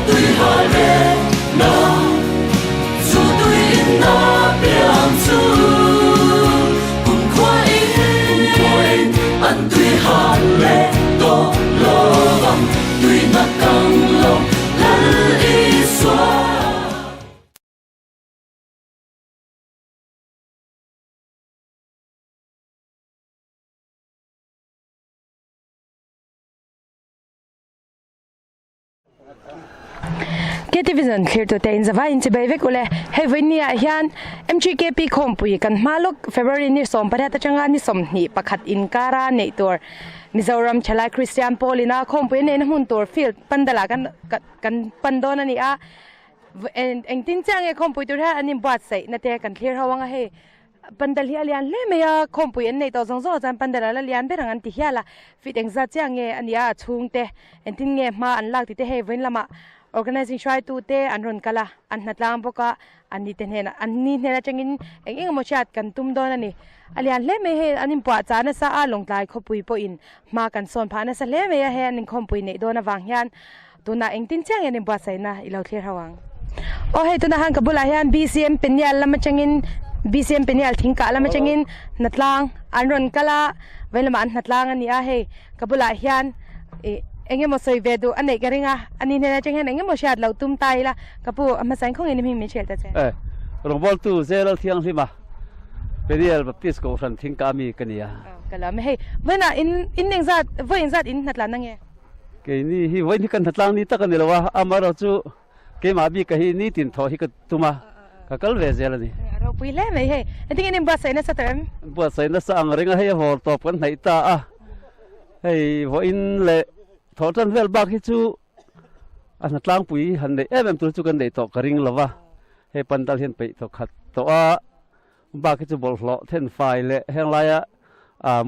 对下咧那主对那表出，滚快安对下咧多罗望，对那降落咱一刷。Division clear to te in zava in chibai vek ule hevinia hian MGKP khompui kan maluk February ni som paria ta changa ni som ni pakhat in kara nei tur Mizoram chala Christian Paulina khompui ne hun tur field pandala kan pandona ni a engtin chang e khompui tur ha ani bat sai na te kan clear hawanga he pandal hi alian le meya khompui en nei to zong zo chan pandala la lian berang an ti hiala fit engza chang e ania chung te entin nge ma an lak ti te he vein lama organizing try to te anron kala an natlang boka ani tenhena anni hena changin eng mo chat kan tum don ani alian le me he anin pa chana sa a long lai khopui po in ma kan son phana sa le me he anin khompui nei dona wang hian tuna engtin chang enin ba saina ilo clear hawang o he tuna hang kabula hian BCM penyal lama changin BCM penyal thingka lama changin natlang anron kala velama an natlang ani a he kabula hian engem mo soi vedu ane garinga ani ne chang hen engem mo shat lo tum tai la kapu ama sang khong eni mi chel ta che rong bol tu zelo thiang hima perial baptist ko fran thing ka mi kania kala me he wena in neng zat voin zat in natla nange ke ni hi voin kan natlang ni ta kan lewa amaro chu ke ma bi ka hi ni tin tho hi ka tuma ka kal ve zel ni ro pui le me he eting enim ba sai na sa tem ba sai na sa ang renga he hor top kan nai ta a hei voin le thọ trần vel bạc hi chu an tlang pui han de em tu chu kan dei to karing lawa he pandal hian pe to khat to a bak hi chu bol hlo then fai le heng laia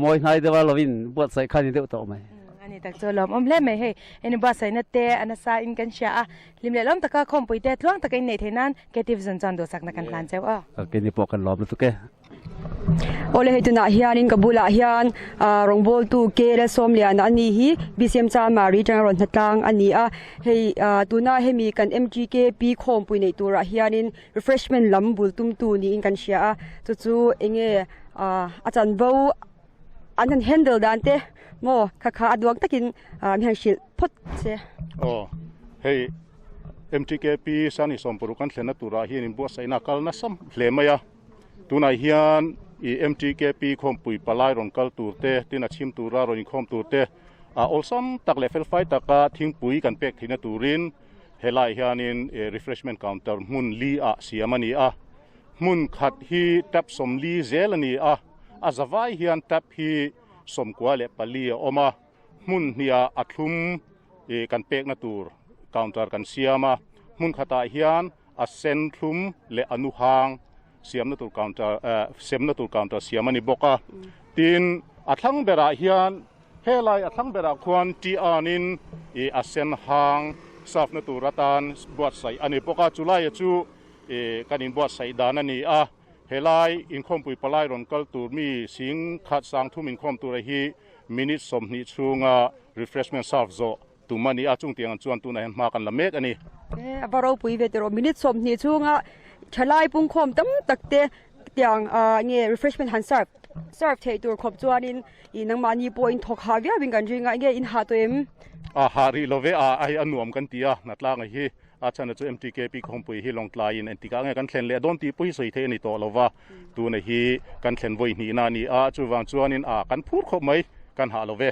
moi nai dewa lovin buat sai khani de to mai ani tak cholom om le me he eni ba sai na te anasa in kan sha a lim le lom taka khom pui te thlong takai nei thenan ke division chan do sak na kan plan cheu a ke ni po kan lom tu ke ole hetuna hianin kabula hian rongbol tu ke re som lian ani hi BCM cha mari tang ron hatlang ani a hei tuna hemi kan MGKP khom pui nei tura hianin refreshment lam bul tum tu ni in kan sia chu chu enge achan bo an handle dan te mo kha aduak takin mhang shil phot che hei MGKP sani sompuru kan thlena tura hianin bo saina kalna sam hlemaya tuna hian i MGKP khompui palai ron kal turte tina chim tura ron khom turte olsam tak level 5 taka thingpui kan pek thina turin helai hianin refreshment counter mun li a siamani a mun khat hi tap som li zelani a azawai hian tap hi somkwa le pali oma mun nia athum kan pek na tur counter kan siama mun khata hian a sen thum le anuhang siam na tur counter siamani boka tin athlang bera hian helai athlang bera khwan ti anin asen hang saf na turatan buat sai ani boka chulai chu kanin buat sai danani a helai in khompui palai ron kal tur mi sing khat sang thumin khom tur hi minute somni chunga refreshment serve zo tumani a chung tiang chuan tu na hen ma kan lamek ani abaro pui vetero minute somni chunga chalai pung khom tam takte tiang nge refreshment han serve thei tur khop chuanin i nangmani point thok ha via wing kan ringa nge in ha toem hari love ai anuam kan tia natlang hi achana chu MTKP khompui hi long tlai in antika nge kan thlen le don ti pui soi the ni to lova tu na hi kan thlen voi ni na ni a chu wang chuanin kan phur khop mai kan ha love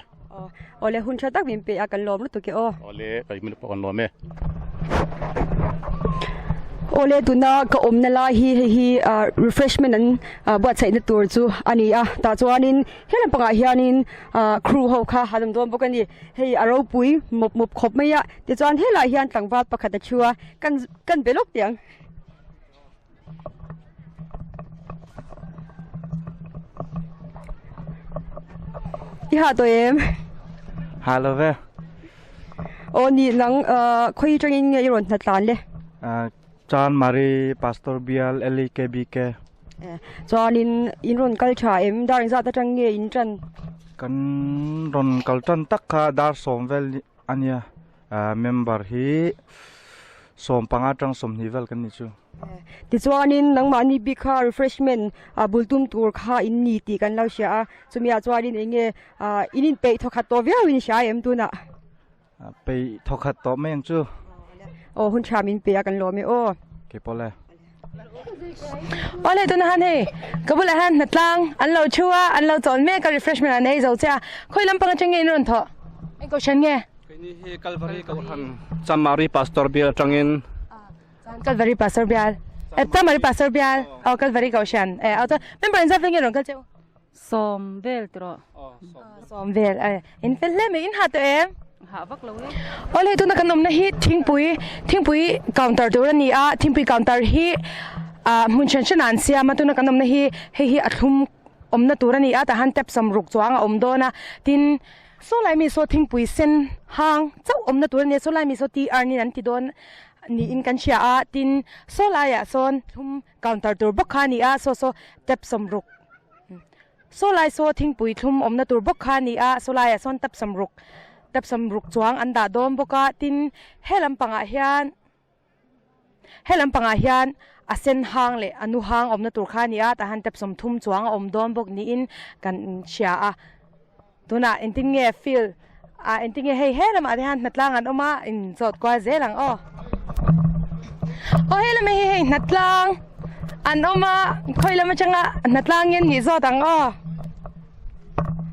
ole hun chatak bim pe akan lom lu to ke ole kai min kan lome ole tuna ka omna la hi refreshment an buat sai na tur chu ani a ta chuanin hela panga hianin crew ho kha hadam dom bokani hei aro pui mop khop maya ti chuan hela hian tlangwat pakhat a chua kan belok tiang ha to em hello ve oni lang khoi trangin nge ron na tlan le Chan Mari Pastor Bial LKBK chuanin in ron culture em daring za ta tang nge in tran kan ron kaltan takka dar somvel ania member hi som panga tang som ni vel kan ni chu ti chuanin nangma ni big car refreshment bultum tur kha in ni ti kan lo sha chumia chuanin enge inin pe thokhat to viawin sha em tu na pe thokhat to meng chu o hun chamin pe kan lo me o ke pole ole tu na han he kabula han natlang an lo chua an lo chon me ka refreshment an ei zo cha khoi lampang changin ron tho en ko shan nge Ini hi Calvary kauhan Chamari Pastor Bill Changin Calvary Pastor Bial Chamari Pastor Bial au Calvary ko shan au ta member in za pheng ron kal cheu som vel tro som vel in fel le me in ha to em ha vak lo le ole tu na kanom na hi thingpui counter tu ni a thingpui counter hi mun chen chen an sia ma tu na kanom na hi athum omna turani a ta han tap sam ruk chuang om do na tin so lai mi so thingpui sen hang chau omna turani so lai mi so ti arni an ti don ni in kan sia a tin so lai ya son thum counter tur bok kha ni a so tap sam ruk so lai so thingpui thum omna tur bok kha ni a so lai ya son tap sam ruk chuang an da dom boka tin helam panga hian a sen hang le anu hang omna tur kha ni a ta han tap som thum chuang om dom bok ni in kan sia a tuna enting nge feel enting nge hey helam a han natlang an oma in zot kwa zelang helam hey natlang an oma khoilam changa natlang yen ni zot ang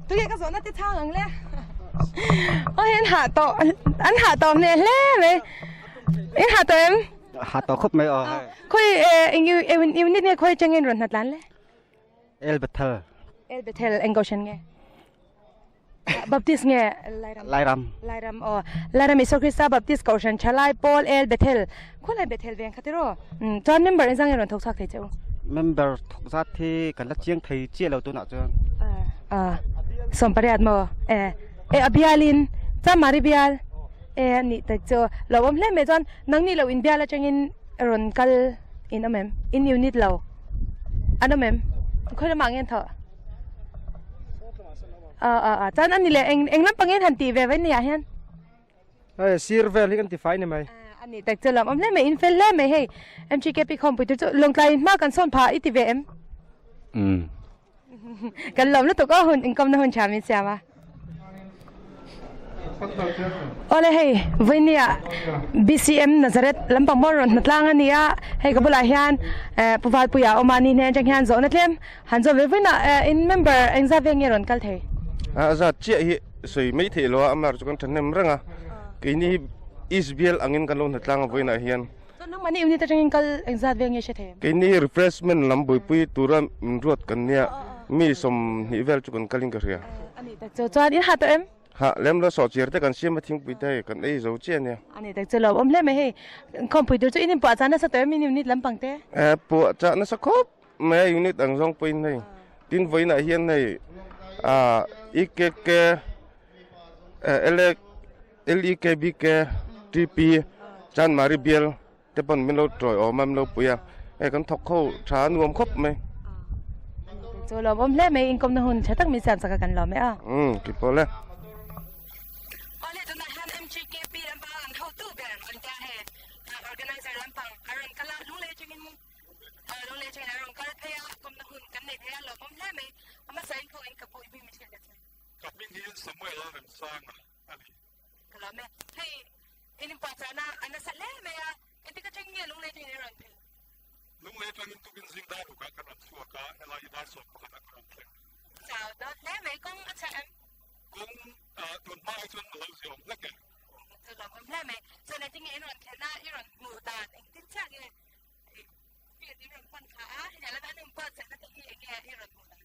tu ye ka zo na ti thang ang le anh hạ tổ này lẽ vậy anh hạ tổ em ha to khop mai khôi em nít nghe khôi chẳng nghe rồi thật lắm lẽ el Bethel anh có xem nghe Baptist nghe lai ram Iso Christa Baptist có xem chalai Paul el Bethel khôi lai Bethel về khát rồi cho member anh sang nghe rồi thâu sắc thấy chưa member thok za thi kan la chiang thei che lo tu na chu som pariat mo abialin Chamari Bial ni tak cho lawam hle me jon nang ni lo in biala changin ron kal in amem in unit lo anomem khoi ma ngen tho chan ani le englam pangen han ti ve ni a hian sir vel hi kan ti fai ni mai ani tak cho lam hle me in fel le me hey mgkp computer cho long klai ma kan son pha iti ve em kan lom la to ko hun income na hun chamin siama ole hey vinia BCM Nazareth lampang moron natlang ania hey kabula hian puwal puya omani ne jang hian zo na tlem han zo ve vina in member engza ve ngeron kal the za chia hi soi mai the lo amar chu kan thanem ranga kini isbel angin kan lo natlang voina hian to nang mani unit jang kal engza ve nge she the kini refreshment lamboi pui turam rot kan nia mi som ni vel chu kan kaling ka ria ani tak cho chan in ha to em ha lem lo so chiar te kan siam thing pui te kan ei zo chen ne ani tak cho lo hle me hey computer cho in pa chan na sa to em unit lampang te pu cha na sa khop me unit ang jong pui nei tin voina hian nei ikk LEKBK TP chan mari biel te pon min lo troi o mam lo puya kan thok kho tha nuam khop me cho lo hle me income na hun chatak mi sam saka kan lo me ki pole ole to na han mgkp lampang how to ber an ta he organizer lampang aron kala lule chingin aron kala thaya kom na hun kan nei thaya lo hle me ama sain ko in kapu mi chel da Kaping hiyan Samuel Aram Sang ali. kala me hey inin pa sana ana sa le me ya enti ka chingin lule chingin ron pe Nung leto ng tubin zing dalo ka kanang suwa ka ela idaso ka kanang tlek. chào đó le me kong at sa em Kung tuan mai tuan malaw siya lek eh. cho lo hle me so na chingin ron thena iron mu da tin cha ge pi di ron pan kha ya la nan pa sa na ti ge iron mu da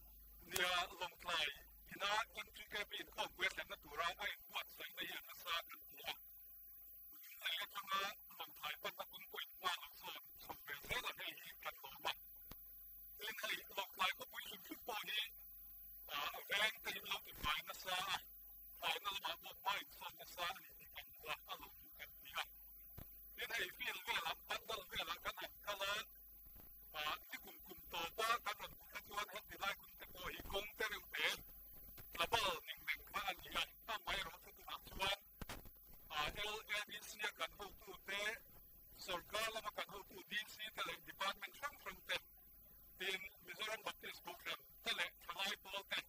Niya long tlay. Ina intrika bin kong kwet na natura ay buat sa ina yan sa kanila. Ay leto nga long tlay pan na kung kwet malang son. So bete na ay hikat lo ba. Ilin ay long tlay ko puy sumsip po ni veng tayo lang ibay na sa ay nalamabot may son na sa anikan na along yukat niya. Ilin ay feel vela pandal vela kanak kalan di kum to pa kanan katuan hat nilay kung tako hikong terempe labal ning pa aniya may ro sa tunaksuan LLBC kan ho tu te so านเป็นช่วงคนเต็มทีมมิโซรัมบัตติสโปรแกรมทะเลทลายโปรเต็ม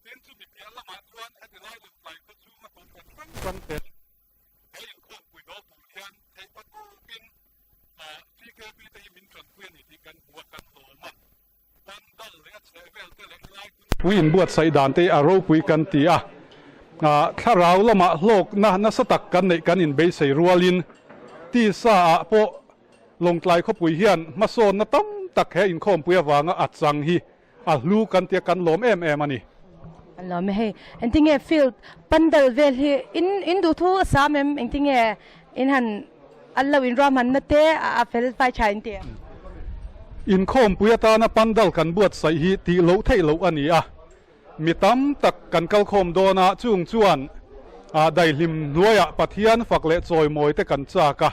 ทีมที่มีเพียงละมาล้วนให้ได้ลงไหลก็ชูมาตรงกันคนเต็มให้ยังคงคุยดอกถูกเทียนให้ประตูเป็นที่เคยมีแต่มินชนเพื่อนที่กันหัวกันโตมาดันดันเลยเสียเวลเตะลายวินบวชใส่ด่านเตอารคุยกันตีถ้าเราละมาโลกน่าสตักกันในกันอินเบสใส่รัวลินที่ซาโปลงไกลเขาปุยเฮียนมาโซนนะตั้มตักแค่อินคอมปุยวางอัดสังฮีลูกันเตียกันล้มมันนี่ล้อมให้เอ็นติงเอฟิลปันเดลเวลฮีอินดูทูสามเอ็นติงเออินหันอัลลอวินรามันนั่นเตะเฟลไฟชายอินเตียอินคอมปุยตานะปันดัลกันบวชใส่ฮีตีโลเทโลอันนี้มีตั้มตักกันเกลคมโดนาจุงจวนได้ลิมรวยปะเทียนฝักเละจอยมวยแต่กันจากะ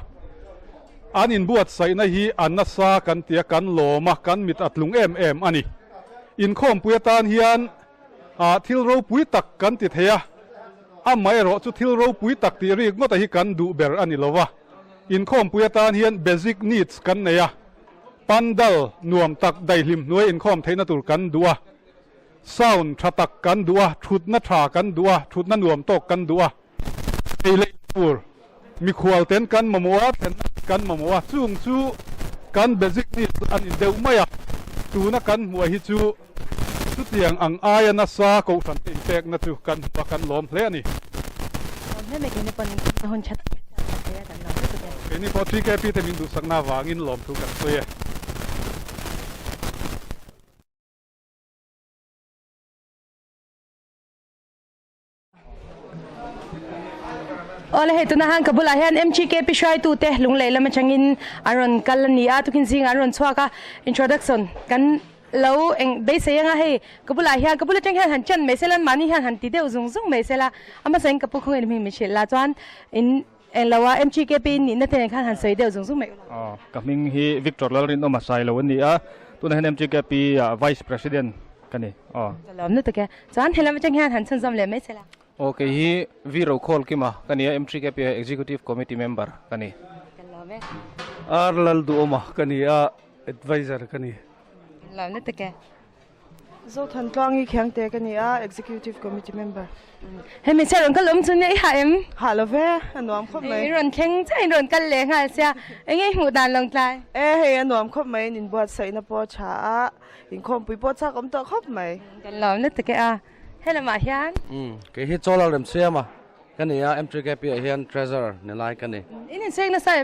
อันอินบวชใส่ในฮีอันนัสากันเตียกันโลมากันมิดอัดลุงอันนี้อินคอมปุยตานเฮียนทิลโรปุยตักกันติดเฮียไม่รอจุทิลโรปุยตักตีรีกงแต่ฮีกันดูเบอร์อันนี้ละวะอินคอมปุยตานเฮียนเบสิกนีดส์กันเนี่ยปันดัลนวมตักได้ลิมรวยอินคอมเทนตุรกันดัวซาวน์ชัตักกันดัวชุดนัทรากันดัวชุดนั้นรวมตกกันดัวเอเลปูร์มีขวลเต้นกันมามัวเต้นกันมามัวจุงจูกันเบสิกนี่อันอินเดียวไม่อะตูนักกันมัวฮิจูสุดอย่างอังอายนัสซาโกสันติเปกนัจูกันปะกันล้อมเพลนี่ไม่ไม่กินเป็นคนชัดเอ็นี่พอที่แกพี่แต่มินดูสักนาวางินล้อมทุกันตัวเองโอ้เลยตุนหันกับบุลาเฮียน MGK พิชัยตูเตะลุงเลยแล้วมันช่างอินอารอนกัลนีทุกินซิงอารอนสวากะ introduction กันแล้วเองเบสยังไงกับบุลาเฮียนกับบุลาจังเฮียนหันจันไม่เสร็จแล้วมันนี่หันตีเดียวซุงไม่เสร็จละอามาเซ็งกับพวกคนมีไม่เสร็จละจวนอินแล้วว่า MGK ปีนี้นั่นเองหันเสียเดียวซุงไม่กับมิงฮีวิกตอร์ลารินอมาใส่แล้ววันนี้ตัวนั้น MGK ปี Vice President กันนี่แล้วนั่นตัวแกจวนเห็นแล้วมันจังเฮียนหันซันซัมเลยไม่เสร็จละโอเคฮีวีโรคอลกิมากันนี่ MGK ปี Executive Committee Member กันนี่ลลดูมากันนี่Advisor กันนี่แล้วนั่นตัวแกโซทันกลางอีกแข็งเตะกันนี่Executive Committee Member เฮ้ยไม่ใช่รอนก็ล้มจนเนี่ยหายฮัลโหลเว้อันนวมครบไหมรอนแข็งใจรอนกันเลยค่ะเสียเอ้ยหูดานลงใจเฮ้ยอันนวมครบไหมนินบวชใส่นปอชาอินคอมปุยปอชาก็มตัวครบไหมกันแล้วนั่นตัวแกเฮ้ยละมาเฮียนก็ฮิตโซลาร์เรมเซียมากันนี่MGK ปีเฮียน Treasurer เนี่ยไล่กันนี่อินเซ็งนะใช่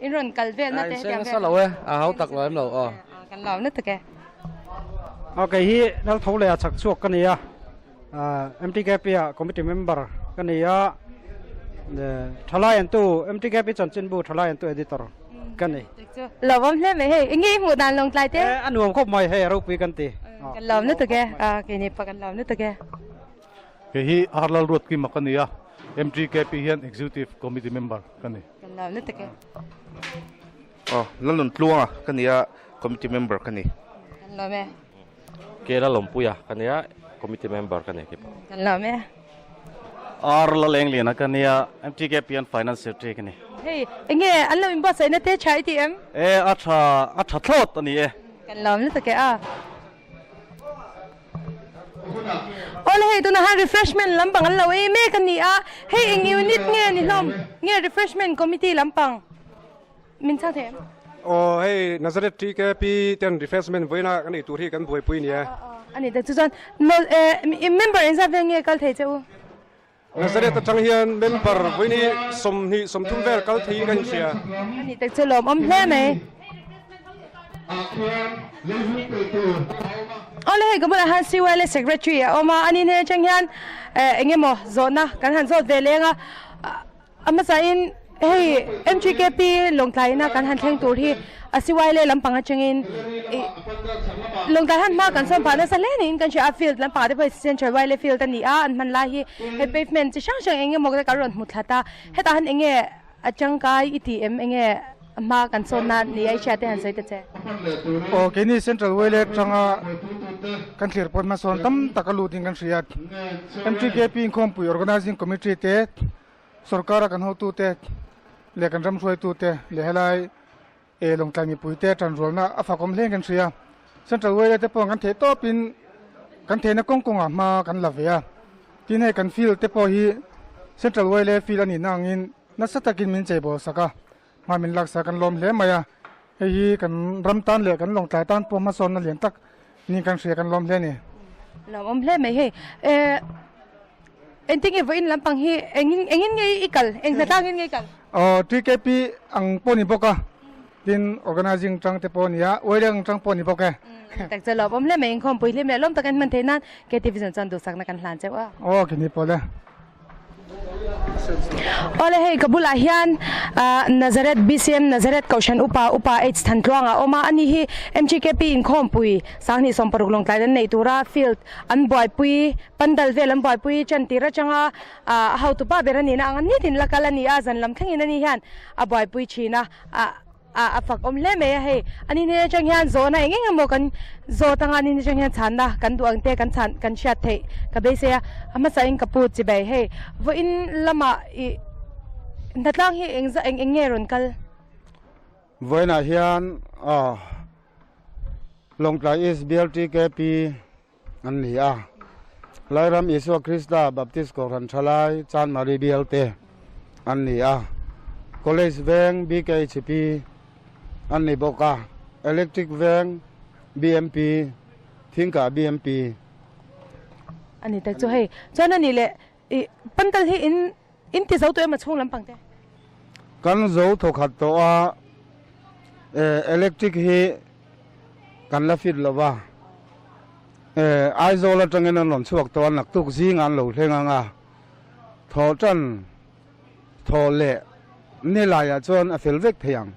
อินรอนกัลเวียนนั่นเองเซ็งซะแล้วเว้ยเขาตักเลยมั้งกันแล้วนั่นตัวแกโอเคฮีเราทำเลยชักชวกกันนี่MGK ปี Committee Member กันนี่ทลายอันตู้ MGK ปีจนจินบูทลายอันตู้ Editor กันนี่เราว่าเล่นไหมเฮ้ยงี้หูดานลงใจเต้อันนู้นครบไม่ให้เราปีกันตีกันแล้วนั่นตัวแกกินนี่ปะกันแล้วนั่นตัวแกก็ฮีอาร์ลรูดกิมากันนี่MGK ปีเฮียน Executive Committee Member กันนี่กันแล้วนั่นตัวแกแล้วหนุนตลวงกันนี่Committee Member กันนี่กันแล้วแม่เกล้าลมปุยกันนี่ Committee Member กันนี่กันแล้วแม่อาร์ลเลงเลียนกันนี่MGK ปี Finance Secretary กันนี่เฮ้ยเงี้ยอันเราอินบัสใส่นั่นเต้ใช้ทีเอ็มอัชาทอดอันนี้กันแล้วนั่นตัวแกโอ้เลยตัวนั้น refreshment ลำปังอันเราเม่กันนี่เฮ้ยเงี้ยนิดเงี้ยนี่ลมเงี้ย refreshment committee ลำปังมินช่างเถอะโอ้เฮ้ยนักแสดงที่แกปีเต้น refreshment ไว้นะกันนี่ตัวที่กันป่วยปุยเนี่ยอันนี้แต่จุดนั้นmember อินซาเวงเงี้ยกัลเทเจ้านักแสดงจังเฮียน member ไว้นี่สมทุ่มเวลกัลทีกันเชียอันนี้แต่จุดลมอมแพร่ไหมโอ้เลยก็บอกฮันซีว่าเลย secretary มาอันนี้เนี่ยจังยันเงี้ยมั้งโซนนะกันหันโซนเวลเลยมาใส่เฮ้ย MGK ปีลงไทยนะกันหันแข่งตัวที่ซีว่าเลยลำปังจังยินลงไทยหันมากันส่วนผ่านนั่นสั่นเลยนี่กันชื่อฟิลด์ลำปังได้ไปเซ็นทรัลไวเลยฟิลด์ตันนี้อันมันลายให้ pavement จะช่างเงี้ยมองได้การรถมุดหัตถาให้ตาหันเงี้ยจังกาย ETMเงี้ยมากันโซนนั้นนี่ไอ้เชื่อแต่หันใส่แต่เจ้โอเคนี่เซ็นทรัลเวลจังกันเขียนผลมาโซนตั้มตะกลูดิงกันเสีย MGK ปีคอมปุย organizing committee เตะสรการกันหัวตัวเตะเลี้ยกันรำช่วยตัวเตะเลี้ยให้ไล่ lồng tai mi pui te tran rol na afa kom len kan ria central way te pon kan the to pin kan the na kong a ma kan la ve a tin he kan feel te po hi central way le feel ani nangin na satakin min che bo saka ma min lak sa kan lom hle maya hi kan ram tan le kan long tai tan po ma son na lian tak ni kan ria kan lom hle ni lom hle mai he enting e voin lampang hi engin ngai ikal eng na tangin ngai kal TKP ang poni boka tin organizing tang te ponia oirang tang poni boka tak cha lom le mai khom pui lim le lom takan man thenan ke television chan du sak na kan hlan chewa kini pole ole hei kabula hian Nazareth BCM Nazareth Kaushan upa H thantlwanga oma ani hi MGKP in khom pui sangni somparuk long tlai nei tura field an boy pui pandal vel an boy pui chantira changa how to pa berani na angani tin lakalani azan lam thangin ani hian a boy pui china a fak le me he ani ne chang hian zo na engeng mo kan zo tanga ni chang hian chan na kan duang te kan chan kan shat the ka be se ama sa ing kaput chi bai he vo in lama i natlang hi eng ron kal voina hian long trai is BLTKP an ni a lairam Isu Krista Baptist ko ran thalai chan mari BLT an ni a college veng BKHP an ni boka electric veng BMP thingka BMP ani tak chu he chana ni le pandal hi in ti zau to ma chung lampang te kan zo tho khat to a electric hi kan la fit lova ai zo la tangin an lon chuak to nak tuk jing an lo thlenga nga tho chan tho le ni la ya chon a fel vek theyang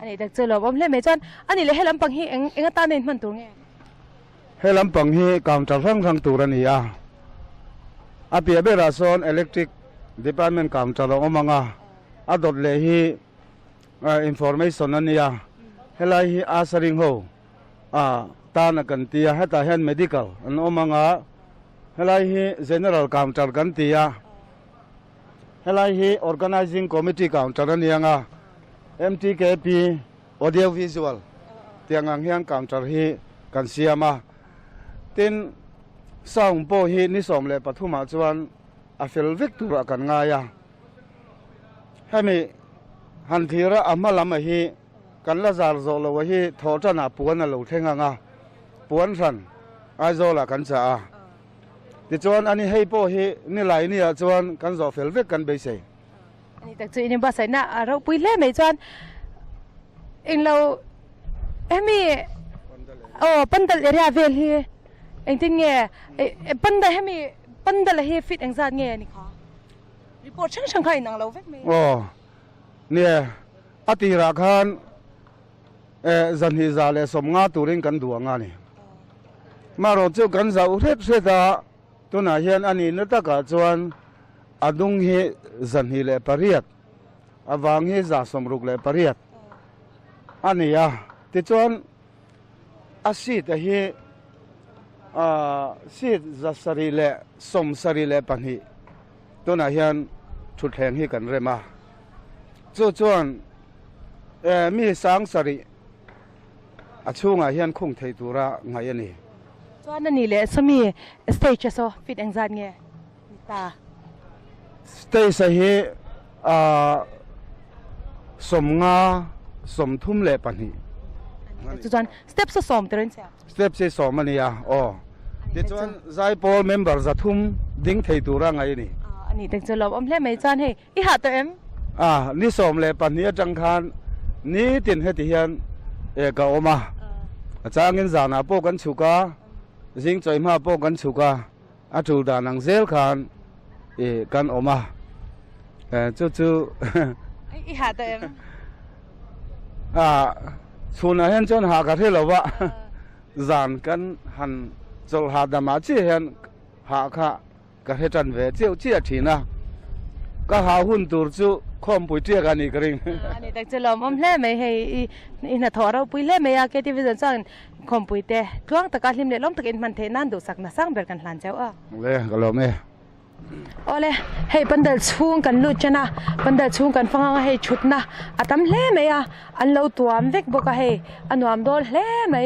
ani tak chu lo bom le me chan ani le helam pang hi eng ta nen man tur nge he lampang hi counter rang tur ani a apia bera son electric department counter omanga adot le hi information ania helai hi asaring ho ta na kan tia hata hen medical an omanga helai hi general counter kan tia helai hi organizing committee counter ania nga MTKP audio visual tiangang hiang counter hi kan siama tin song po hi ni som le pathuma chuan a fel vek tura kan nga ya hemi han thira amalam hi kan la zar zo lo hi thotana puan lo thenga nga puan ran ai zo la kan cha ti chuan ani hei po hi ni lai ni a chuan kan zo fel vek kan be se ani tak chu in ba sai na ro pui le me chuan in lo emi pandal area vel hi engting nge pandal hemi pandal hi fit engzat nge ni kha report chang khai nang lo vek me nia atira khan zan hi za le som nga turin kan duanga ni maro chu kan za uthet seta tuna hian ani na taka chuan adung hi zan hi le pariat awang hi za som ruk le pariat ania ti chuan asi ta hi sit za sari le som sari le panhi tuna hian thut heng hi kan rema chuan mi sang sari achunga hian khung thei tura ngai ani chuan ani le sami stage so fit engzat nge ta stay sa hi som nga som thum le panhi chuan step so som terin cha step se som ani ya ti chuan zai pol member za thum ding thei tura ngai ni ani tak chu lo om hle mai chan he I ha to em ni som le panhi atang khan ni tin he ti hian ka oma achangin zana po kan chuka jing choi ma po kan chuka atu da nang zel khan kan oma chu I ha to em chuna hen chon ha ka the lowa zan kan han chol ha da ma chi hen ha kha ka he tan ve chiu chi a thina ka ha hun tur chu khom pui tia ka ni kring ani tak chu lo om hle mai he ina thoro pui le mai ya ke television chan khom pui te tluang taka hlim le lom tak in man the nan du sak na sang ber kan hlan chau le ka lo me โอ้เลยเฮ้ยปันเดลช่วงกันลุจนะปันเดลช่วงกันฟังเฮ้ยชุดนะอาตมเล่ไหมอ่ะอันเราตัวมเวกบอกเฮ้ยอันวามโดนเล่ไหม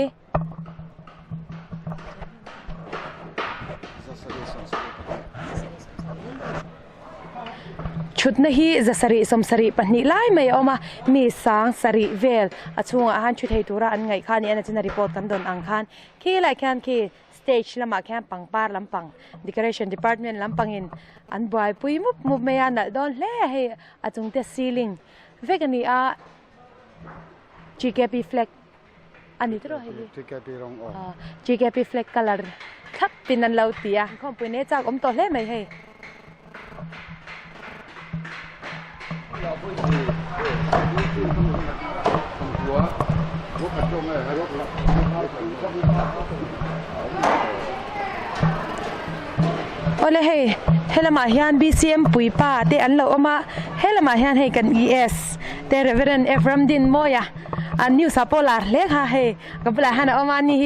ชุดนี้จะสรีสมสรีปันนี้ไล่ไม่ออกมามีสางสรีเวลช่วงอาหารชุดให้ตัวอันไงค่ะนี่อันนั้นจะรีพอร์ตกันโดนอังคารขี้ไรแค่ขี้stage ลำมาแค่ปังปาร์ลำปัง decoration department ลำปังอินอันบ่อยปุยมุบไม่ยันโดนเล่ให้จงเตะ ceiling เวกันนี้GKP flag อันนี้ตัวเฮ้ย GKP รองออก GKP flag color ครับเป็นนันเราเตียข้อมูลนี้จากตัวเล่ไหมเฮ้ยโอ้เลยเฮ้ยละมาเฮียน BCM ปุยป้าแต่อันเราเอามาเฮ้ยละมาเฮียนให้กัน ES แต่ Reverend Ephraim Din Moya อันนิวซาโปลาเล็กค่ะเฮ้ยกับหลายฮันเอามานี่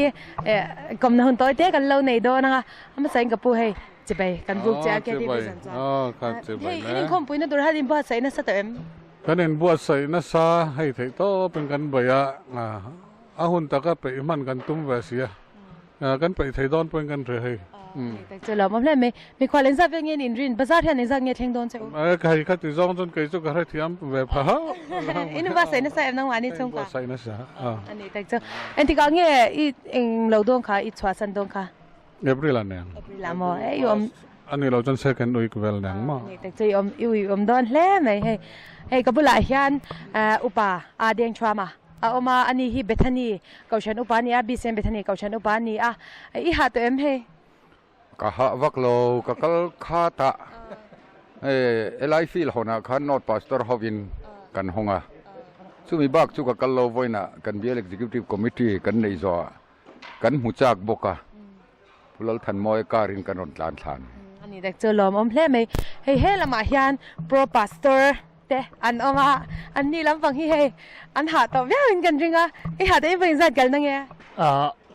กำนันตัวเต้กันเราในโดนะคะมาใส่กับปูเฮ้ยจะไปกันบุกจะแค่ที่ไปสันจ้าครับจะไป เฮ้ยนี่คงปุยนั่นตัวท่าดินบ้าใส่นั่นสเต็มกันเห็นบัวใส่นัสซาให้ไทยโตเป็นกันใบอาหุ่นตะก็ไปมันกันตุ้มเวสีกันไปไทยดอนเป็นกันเลยแต่เจอแล้วมันเลยไม่ควรเล่นซะเป็นเงี้ยอินรินภาษาไทยในสักเงี้ยเทงโดนเจ้าใครขัดที่จงจนใครจุกอะไรที่อันเว็บฮะอินบ้าใส่นัสใส่น้องวานี่ชงกันใส่นัสซาอันนี้แต่เจออันที่ก็เงี้ยอีเองเราดงค่ะอีชวาสันดงค่ะเอพริลเนี่ยเอพริลมออยู่อันนี้เราจนเซกันอุยกเวลเนี่ยมั้งแต่เจออยู่ดอนเล่ไหมให้กับบุหรี่ยันอุปาอาเดียงชวามาเอามาอันนี้ฮิเบธานีเกาชันอุปานีBCMเบธานีเกาชันอุปานีอีหาตัวเฮ้ก็หาวักโลก็กลขาตะไลฟิลหนะขันนอตพาสเตอร์ฮอวินกันหงะสุมีบักสุกกลโลไว้นะกันเบียร์เอ็กซิคิวทีฟคอมมิตี้กันในจอกันหูจักบกะพลัลทันมอยการินกันนนทานอันนี้เด็กเจอลมเล่ไหมเฮ้ละมายันโปรพาสเตอร์แต่อันออกมาอันนี้ลำฟังที่อันหาตัวเรื่องกันจริงไอหาตัวเป็นสัตว์กันนั่งไง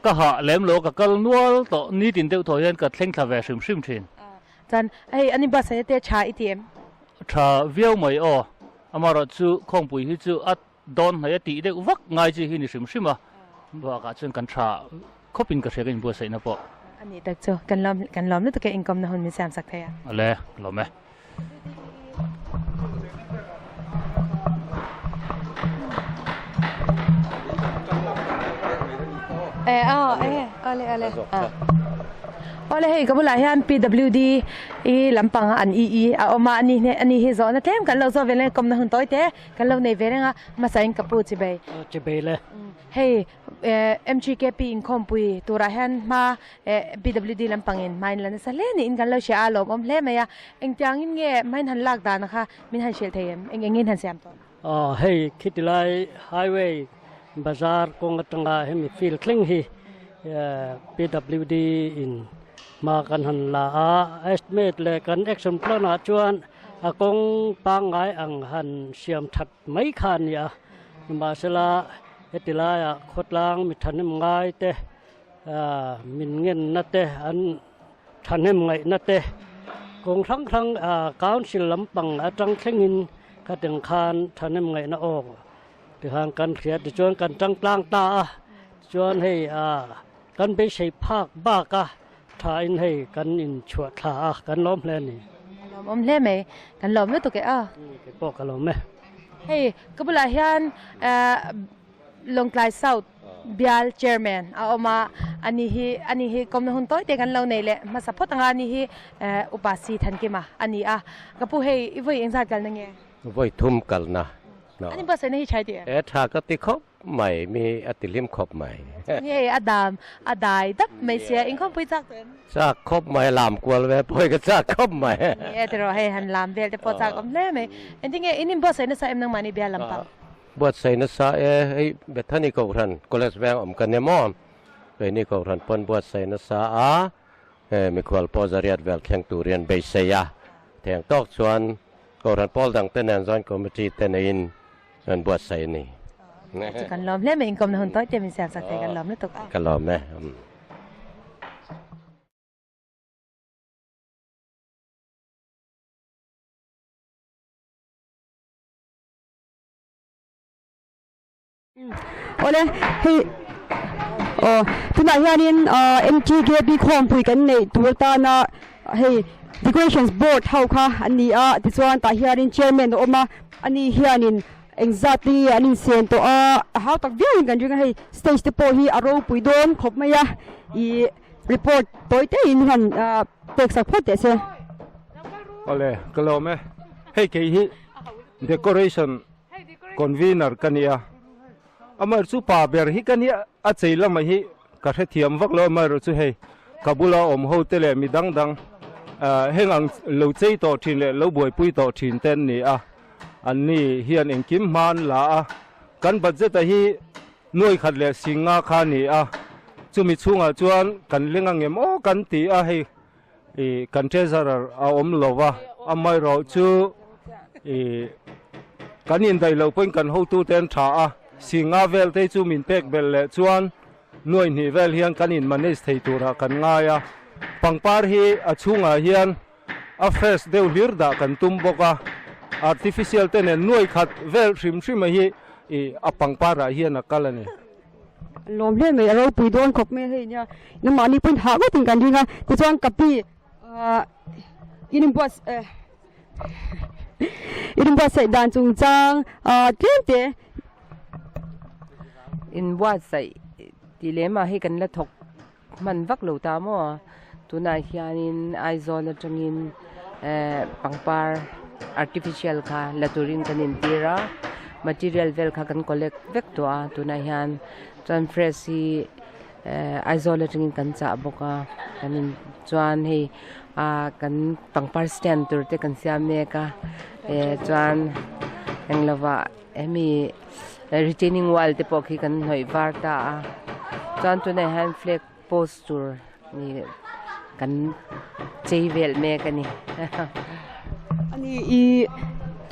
ก็หาเล่มโลกับก็นัวตัวนี้ติดเดียวตัวยันกับเล่งทาเวชิมชินจันอันนี้ภาษาเตชาอีทีเอ็มชาเวียวไม่ออามาเราจูคงปุยที่จูอัดดอนให้ตีเด็กวักง่ายจีที่นี่ชิมว่าก็จนกันชาเขาเป็นกระเสียกันบัวใส่นะปออันนี้แต่เจอกันล้อมนี่ตัวแกอินคอมนะคนมีแซมสักเทียอะไรล้อมไหมอะไรเฮ้ยก็บุหรี่ยัน PWD อีลำปังอันเอามาอันนี้เฮซอนนะเต็มกันเราจะเวลาคอมนะหุ่นต้อยเต้กันเราในเวลามาใส่กับปูจิเบย์เลยเฮ้ยMGKP อินคอมปุยตัวรายันมา PWD ลำปังอินมาอินแล้วนั่นเล่นอินกันเราเชียร์ลมเล่ไหมอ่ะเอ็งจังอินเงี้ยไม่ทันลากดานะคะไม่ทันเชียร์เทียมเอ็งอินทันเสียมตัวเฮ้ยคิดอะไรไฮเวย์บาซาร์กงตังกาเฮมิฟิลคลิงฮีPWD อินมากันหันลาเอสเมดเลยกันเอ็กซ์พลนาจวนกงปังไงอังหันเสียมถัดไม่ขันยามาเสลาเอติลายขดลางมิทันนิมไงเตมินเงินนัดเตอันทันนิมไงนัดเตกงทั้งกาวสิลำปังจังเข่งินกัดยังคานทันนิมไงน่าออกที่ห่างกันเสียจวนกันจังกลางตาจวนให้กันไปใช้ภาคบ้ากะทาอินให้กันอินชวดทากันล้อมเล่นนี่ล้อมเล่นไหมกันล้อมไม่ตัวแกปอกกันล้อมไหมเฮ้ยก็บุหรี่ยันลงกลายเซาท์เบียลเชอร์แมนเอามาอันนี้กรมหุ่นต้อยเด็กกันเราในแหละมาสัพพตังอันนี้อุปาสีทันกี่มาอันนี้ก็พูดให้อีวันยังสัตว์กันนั่งไงไว้ทุ่มกันนะอันนี้ภาษาในใช้ดีถ้าก็ติคบใหม่มีอติลิมคบใหม่นี่อดายดับไม่เสียอิงคบไปจากเดิมจากคบใหม่ลามกวนเลยพอยก็จากคบใหม่นี่แต่เราให้หันลามเบลแต่พอจากอมเล่ไหมอันที่ไงอินิมภาษาในสายนั่งมาในเบียลำปางบทใส่นัสเอ้เบทานิโกรันก็เลสแบงอมกันเนมอนเบนิโกรันปนบทใส่นัสมีควอลโพซารียดเวลแข่งตูเรียนเบเซียแทงตอกชวนก็รันพอลดังเต้นแอนซอนคอมมิตี้เต้นอินกันบทใส่นี่กันล้อมเล่นไม่อินคอมนะหุ่นต้อยเจมินแซมสักแต่กันล้อมนี่ตกกันล้อมไหม ole hei tuna hianin MTKP khompui kan nei turta na hei decorations board hau kha ani a tichuan ta hianin chairman oma ani hianin exactly anin sen to a how tak viewing kan ringa hei stage te po hi aro puidon khop maya I report toite in han tek sak phote se ole kalome hei ke hi decoration convener kania amar chu pa ber hi kania a cheilama hi ka the thiam vak lo amar chu hei kabula om ho tele mi dang dang hengang lo chei to thin le lo boi pui to thin ten ni a an ni hian eng kim man la a kan budget a hi noi khat le singa kha ni a chumi chunga chuan kan lenga ngem o kan ti a hei kan treasurer a om lova amai ro chu kan in dai lo point kan ho tu ten tha a singa vel te chu min pek bel le chuan noi ni vel hian kan in manage thei tura kan nga ya pangpar hi a chunga hian a fresh deu lir da kan tum boka artificial ten noi khat vel thrim thrim hi a pangpara hian a kalani lom le me aro puidon khop me hei nya na mani pun ha go tin kan ringa tichuan kapi inim bos sai dan chung chang te in wa sai dilema hi kan la thok man vak lo ta mo tuna hianin aizol atangin pangpar artificial kha laturin kanin tira material vel kha kan collect vek to a tuna hian tran fresi aizol atangin kan cha boka kanin chuan hei kan pangpar stand tur te kan siam ne ka chuan englova emi retaining wall te pokhi kan hoi var ta chuan tuna hand flag posture ni kan cheivel me kani ani I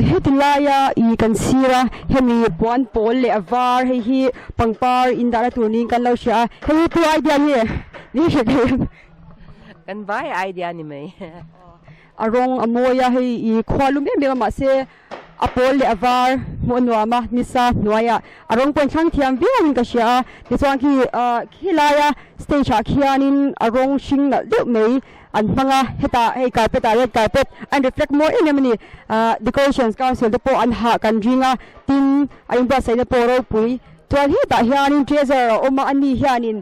hetilaya I kan sira hemi puan pol le avar hei hi pangpar indara turning kan lo sha hei tu idea ni she kan vai idea ni mai arong amoya hei I khwalum me ma se apol le avar monwa ma nisa noya arong pon chang thiam vian ka sha ti chuan ki khilaya stage a khianin arong shing na de mei an hmanga heta hei carpet a red carpet and reflect more in many decorations council the po an ha kan ringa tin ain ba sai na po ro pui chuan hi ta hianin treasure oma ani hianin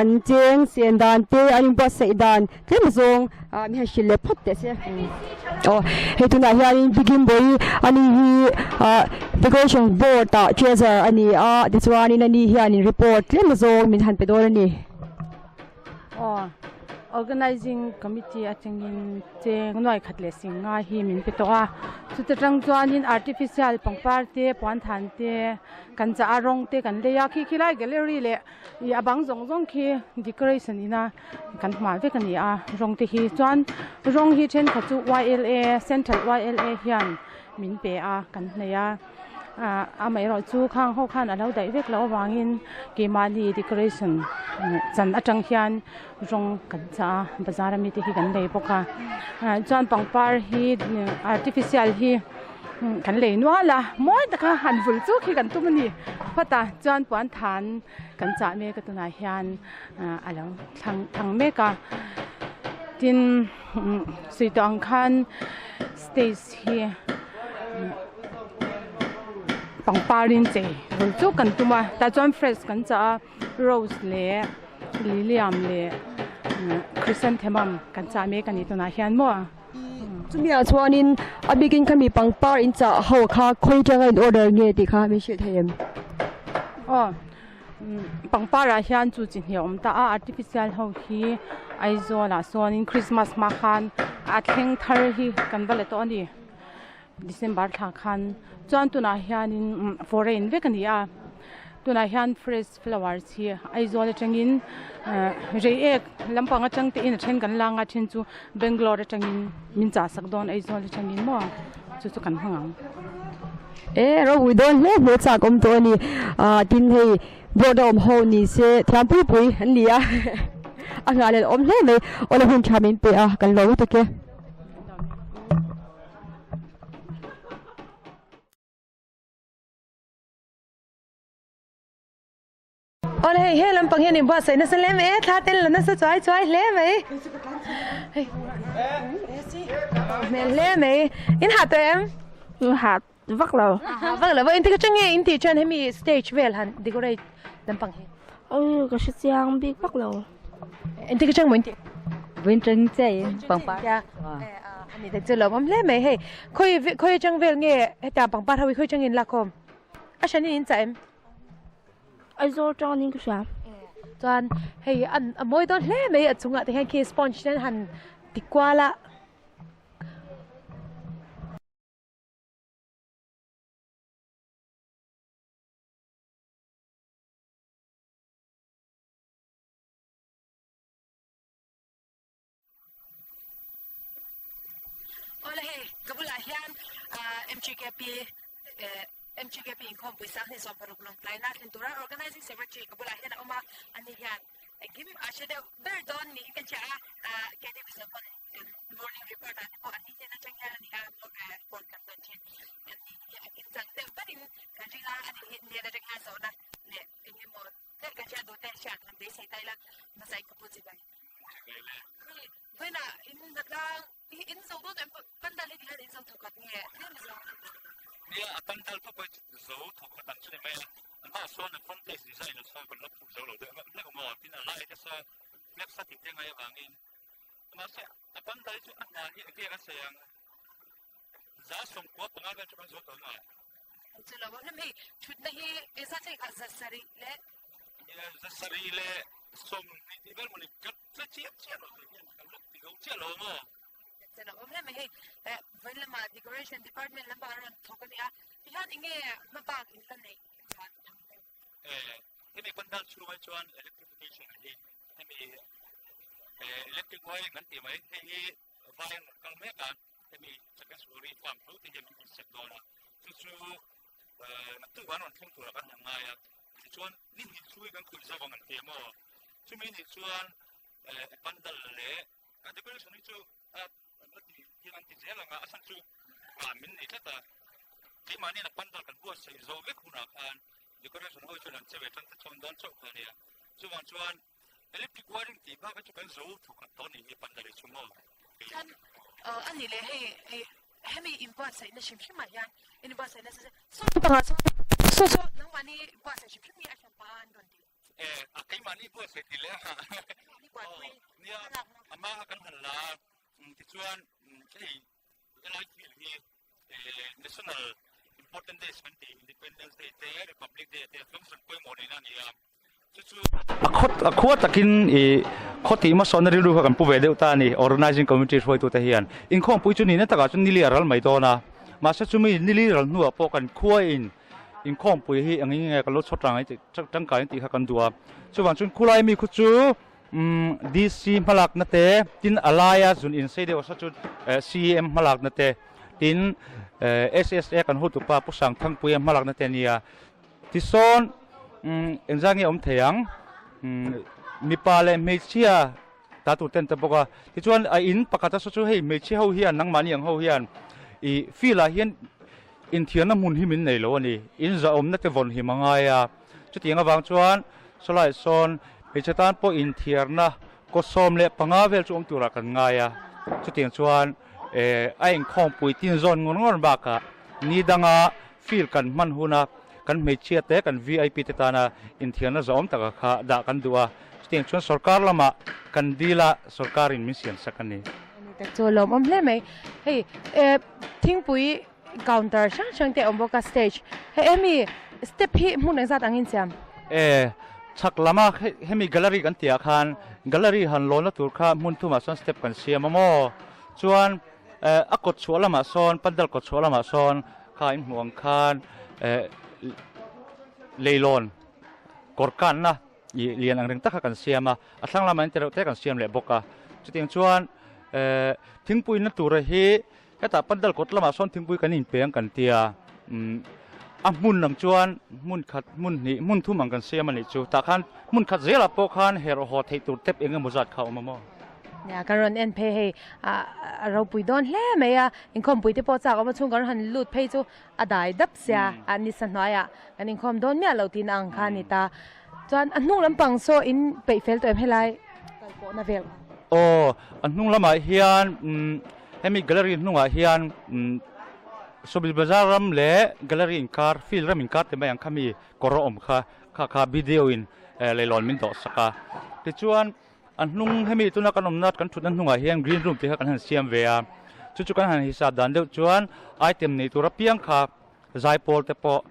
an cheng sen dan te anin ba sai dan tlem zong mi ha shile phot te se hei tuna hianin begin boy ani hi decoration board ta treasure ani ti chuanin ani hianin report tlem zong min han pe dor ani organizing committee atengin cheng noi khatle singa hi min petoa chutang chuanin artificial pangpar te puan than te kan cha arong te kan leya khi khilai gallery le I abang zong khi decoration ina kan hmal ve kan a rong te hi chuan rong hi chen kha chu YLA central YLA hian min pe a kan neya amai ro chu khang ho khan alo dai vek lo wangin ke mani decoration chan atang hian rong kan cha bazar mi te hi kan lei boka chuan pangpar hi artificial hi kan lei nuala moi ta kha han vul chu khi kan tumani phata chuan puan than kan cha me ka tuna hian alo thang me ka tin suitang khan stage hi pangparin che vul chu kan tuma ta chuan fresh kan cha rose le lilium le chrysanthemum kan cha me kan ituna hian mo chumia chuanin abigin kami pangpar in cha ho kha khoi tanga in order nge ti kha mi she thayem pangpara hian chu chi hniawm ta artificial ho hi aizola sonin Christmas ma khan a thleng thar hi kan bale to ani December tha khan chuan tuna hianin foreign ve kan ya tuna hian fresh flowers hi aizola tangin reek lampanga changte in then kan langa thin chu Bangalore tangin min cha sakdon aizola tangin mo chu kan hangang ro we don't le mo cha kom to ni tin hei bodom ho ni se thampu pui an lia anga le om le me ola hun chamin pe kan lo to ke โอ้เลยเฮ้ลำปังเฮนิบัวใส่นั่นเลยไหมท่าเต้นแล้วนั่นสวยเลยไหมเมล่ไหมอินหาตัวเอ็มหาวักเราว่าอินที่ก็จังไงอินที่ชวนให้มีสเตจเวลหันดีก็ได้ลำปังเฮก็ชิเยังบิ๊กวักเราอินที่ก็จังเหมือนที่วินจังใจปังปาอันนี้แต่เจอแล้วมันเล่ไหมเฮ้คุยจังเวลเงี้ยแต่ปังปาทวีคุยจังอินละคมอาฉันนี่อินใจไอ้โซจังนี่ก็ใช่จวนเฮ้ยอันมวยตอนเล่ไหมจุงอ่ะแต่แค่เคสปอนช์นั้นหันติกว่าละโอ้เลยกบุลาฮิอันMGKP MGKP อินคอมปุยสักในส่วนปรุกลงไลน์นัดอินตัว organizing secretary กบุลาฮิอันออกมาอันนี้ฮิอันกิมอาจจะเดี๋ยวเบอร์ดอนนี่กันจะแกได้พิสูจน์ morning report อันนี้เนี่ยน่าจะยังนี่report กันตอนเช้าอันนี้กินจังเดี๋ยวประเด็นกันจีละอันนี้เนี่ยน่าจะยังสอนนะเนี่ยอันนี้หมดเด็กกันจะดูแต่ชาติมันได้ใส่ใจละมาใส่กระปุกสิไปเว้ยนะอินนักล่างอินส่งตัวเต็มปันดาลิที่อินส่งถูกกันเนี่ยเนี่ยปันดาลพวกไปส่งถูกกันใช่ไหมอันนั้นส่วนในคอนเทนต์ดีไซน์ส่วนเป็นลักษณะส่วนเราเดี๋ยวเรื่องหมดที่นั่นไล่ก็ส่วนเล็กสักทียังไงบางอินมาเสียปันดาลที่อันนั้นเนี่ยที่ก็เสียงจะส่งกว่าปังอาเป็นจุดส่วนตัวน่ะจุดละวันนี้ชุดนี้เอซ่าที่ขัดจัสรีเล่เนี่ยจัสรีเล่ส่งนี่แบบมันก็จะเชี่ยเราเนี่ยกันลูกที่เขาเชี่ยเราเนาะจุดละวันนี้เวลามา decoration department ลำบากเราทุกคนเนี่ยที่ฮันอิงเงี้ยมาปากอินสันนี่ที่มีปันดาลช่วยชวน electrification ที่มีelectric wiring นั่นที่ไหมที่wiring กันไม่กันที่มีสักส่วนรีความรู้ที่จะมีเสกโดนจู่นักตัววันทุ่งตัวกันยังไงชวนนี่ช่วยกันคุยจะฟังกันเทียมช่วยมีชวนปันดาลเล่การ decoration นี่จู่ที่นั่นที่เจ้าหน้าอาศัยจู่มินนี่ถ้าที่มันนี่นักปันดาลกันบัวใส่โซ่เวกุนักอันdecoration เอาชวนเซเว่นตั้งชวนโดนชกกันเนี่ยชวนelectric wiring ที่บ้านก็จะเป็นโซ่ถูกกันตอนนี้ปันดาลชั่วโมงอันนี้เลยให้มีอินบัตใส่ในชิมชิมมาอย่างอินบัตใส่ในส่วนต่างส่วนน้องมันนี่บัตใส่ชิมชิมมีอาชีพบ้านโดนดีไอ้มันนี่บัตใส่ดีเลยฮะเนี่ยอาม่ากันหันลาที่ชวนที่อะไรที่national important days มันที่ Independence Day ที่ Republic Day ที่ต้องส่งไปหมดในนั้นเนี่ยขวดตะกินขดที่มาสอนเรื่องกันผู้เวเดลตานี่ organizing committee ช่วยตัวเฮียนอินข้องปุยจุนี่เนี่ยตะการจุนิลิอารัลไม่โดนะมาเชื่อจุมีนิลิอารัลนัวพอกันขั้วอินข้องปุยที่อันนี้ไงกันรถชดรังไอ้จังการที่เขากันดัวส่วนจุนคุไลมีคุจูDC มาลักนั่นเองทินอะไรอะจุนอินเซเดียวจุนCM มาลักนั่นเองทินSSA กันหัวตุปาผู้สั่งทั้งปุยมาลักนั่นเองเนี่ยที่โซนเอ็นจางเงี้ยเถียงมีปลาเล่ไม่เชี่ยตาตุเต็นแต่บอกว่าที่ชวนไออินปากกาตาสุดๆให้ไม่เชี่ยเขาเฮียนนังมันยังเขาเฮียนอีฟีลาเฮียนอินเทียนน้ำมุนหิมินในโลนี่อินจะอมนักเตวนหิมังไงอ่ะจุดที่งบางชวนสลายโซนไปเชตันพออินเทียนนะก็สมเละปังอาเวลจุ่มตัวรักกันไงอ่ะจุดที่ชวนไอ้ข้องปุยตินโซนงอนๆบักอ่ะนี่ดังอ่ะฟีลกันมันหุนักกันไม่เชื่อแต่กัน VIP เตตานะอินเทียนนะจอมตะกะด่ากันดัวสติงชวนสรการละมากันดีละสรการอินมิเซียนสักนี้แต่โจลมเล่ไหมเฮ้ยทิ้งปุย counter ช่างแต่อมบอกกับ stage เฮ้ยมีสเต็ปที่มุ่งในสัตว์อังกฤษยามชักละมาให้มีแกลเลอรี่กันเตียคันแกลเลอรี่หันโลนละตัวข้ามุ่งทุ่มาส่วนสเต็ปกันเสียมาโม่ชวนกดชัวละมาส่วนปันดัลกดชัวละมาส่วนข้าอินห่วงคันเลยลอนกอดกันนะเรียนอังเริงตักกันเสียมาอัตลังละมันจะเราแต่กันเสียมเลยบอกว่าจุดที่ชวนทิ้งปุยนั่นตัวเฮียแค่แต่ปันดัลกดละมาส่วนทิ้งปุยกันอินเปียงกันเตียมุนหนังชวนมุนขัดมุนนี่มุนทุ่มกันเสียมันนี่จูตาขันมุนขัดเจละปกขันเฮโรฮอตให้ตัวเต็บเองมุจัดเขามาโม่เนี่ยการันเอ็นเพย์เราปุยโดนเล่ไหมอินคอมปุยที่พอจากเอามาช่วงกันหันลุดเพย์จูได้ดับเสียอันนี้สักหน่อยอันนี้คอมโดนเมียเราตีนังคันนี่ตา chuan an hnung lampang so in peifel to em helai kalpo na vel o an hnung lama hian hemi gallery hnunga hian Sobil Bazar ram le gallery in car fil ram in car te mai ang khami koro om kha video in leilon min do saka ti chuan an hnung hemi tuna kanom nat kan thut an hnunga hian green room te kan han siam ve a chu kan han hisab dan deuh chuan item nei tura piang kha zaipol te po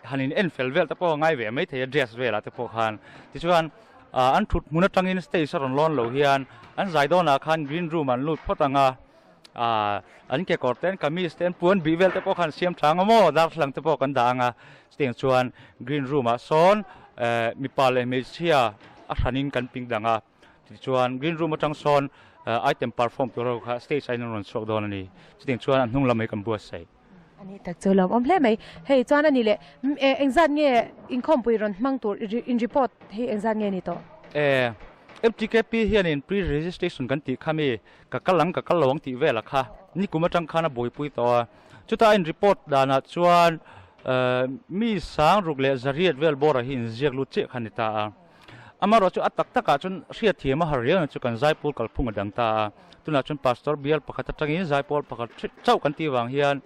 hanin enfel vel te po ngai ve mai the dress vela te po khan ti chuan an thut muna tangin station lon lo hian an zaidona khan green room an lut photanga an ke korten kamis ten puan bivel te po khan siam thang mo dar thlang te po kan danga steng chuan green room a son mi pale me sia a thanin kan ping danga ti chuan green room atang son item perform to ro kha stage ai non sok don ani steng chuan an hnung lamai kan buat sai ani tak cholom om hle mai hei chuan ani le engzat nge inkhom pui ron mang tur in report hei engzat nge ni to MTKP hian in pre-registration kan ti khami ka kalang ti vela kha ni kuma tang khana boi pui to chuta in report dana chuan mi sang ruk le zariat vel bora hin ziak lu che khanita amaro chu atak taka chun ria thiama harian chu kan zaipul kalphung dang ta tuna chun pastor bial pakhat tangin zaipol pakhat chau kan ti wang hian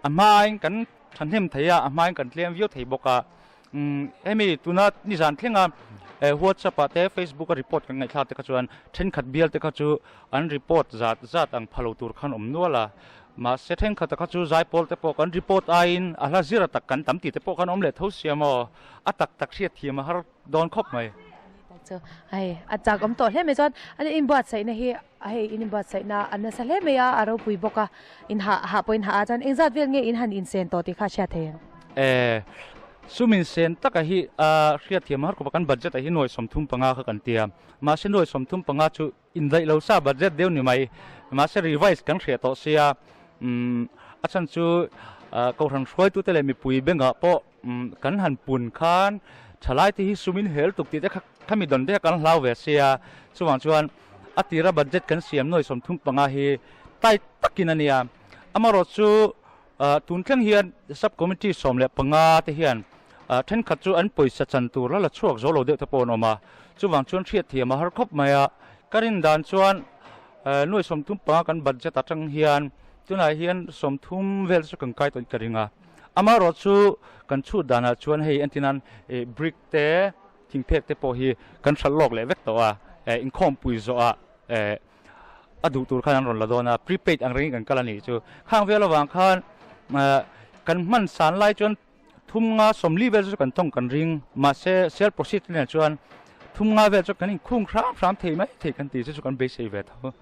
amain kan thanhem thaya amain kan tlem view thei boka emi tuna ni zan thlenga WhatsApp te Facebook report kan ngai thla te ka chuan then khat bial te ka chu an report zat ang phalo tur khan nuala ma se then khat ka chu zaipol te po kan report ain ala zira tak kan tamti te po kan le tho siamo atak tak ria thiam har don khop mai chu ai achak om to hle me chuan ani in bat sai na hi ai in bat sai na an sa hle me ya aro pui boka in ha point ha chan engzat vel nge in han in sen to ti kha sha the sumin sen taka hi ria thiam har ko kan budget hi noi somthum panga kha kan tia ma se noi somthum panga chu in dai lo sa budget deu ni mai ma se revise kan ria to sia achan chu ko ran hroi tu te le mi pui benga po kan han pun khan thalai ti hi sumin hel tuk ti te khami don de kan hlau ve sia chuwang chuan atira budget kan siam noi somthum panga hi tai takin ania amaro chu tun tlang hian sub committee som le panga te hian then khat chu an poisa chan tur la chuak zo lo de ta pon oma chuwang chuan thiat thiam har khop maya karin dan chuan noi somthum panga kan budget atang hian tuna hian somthum vel chu kan kai ton karinga amaro chu kan chu dana chuan hei antinan brick te thingphek te po hi kan thalok le vek to in khom pui zo adu tur khan ron la dona prepaid ang ring kan kalani chu khang vel awang khan kan man san lai chuan thumnga somli vel chu kan tong kan ring ma se sel proceed ne chuan thumnga vel chu kan khung khram thei mai thei kan ti chu kan be sei ve tho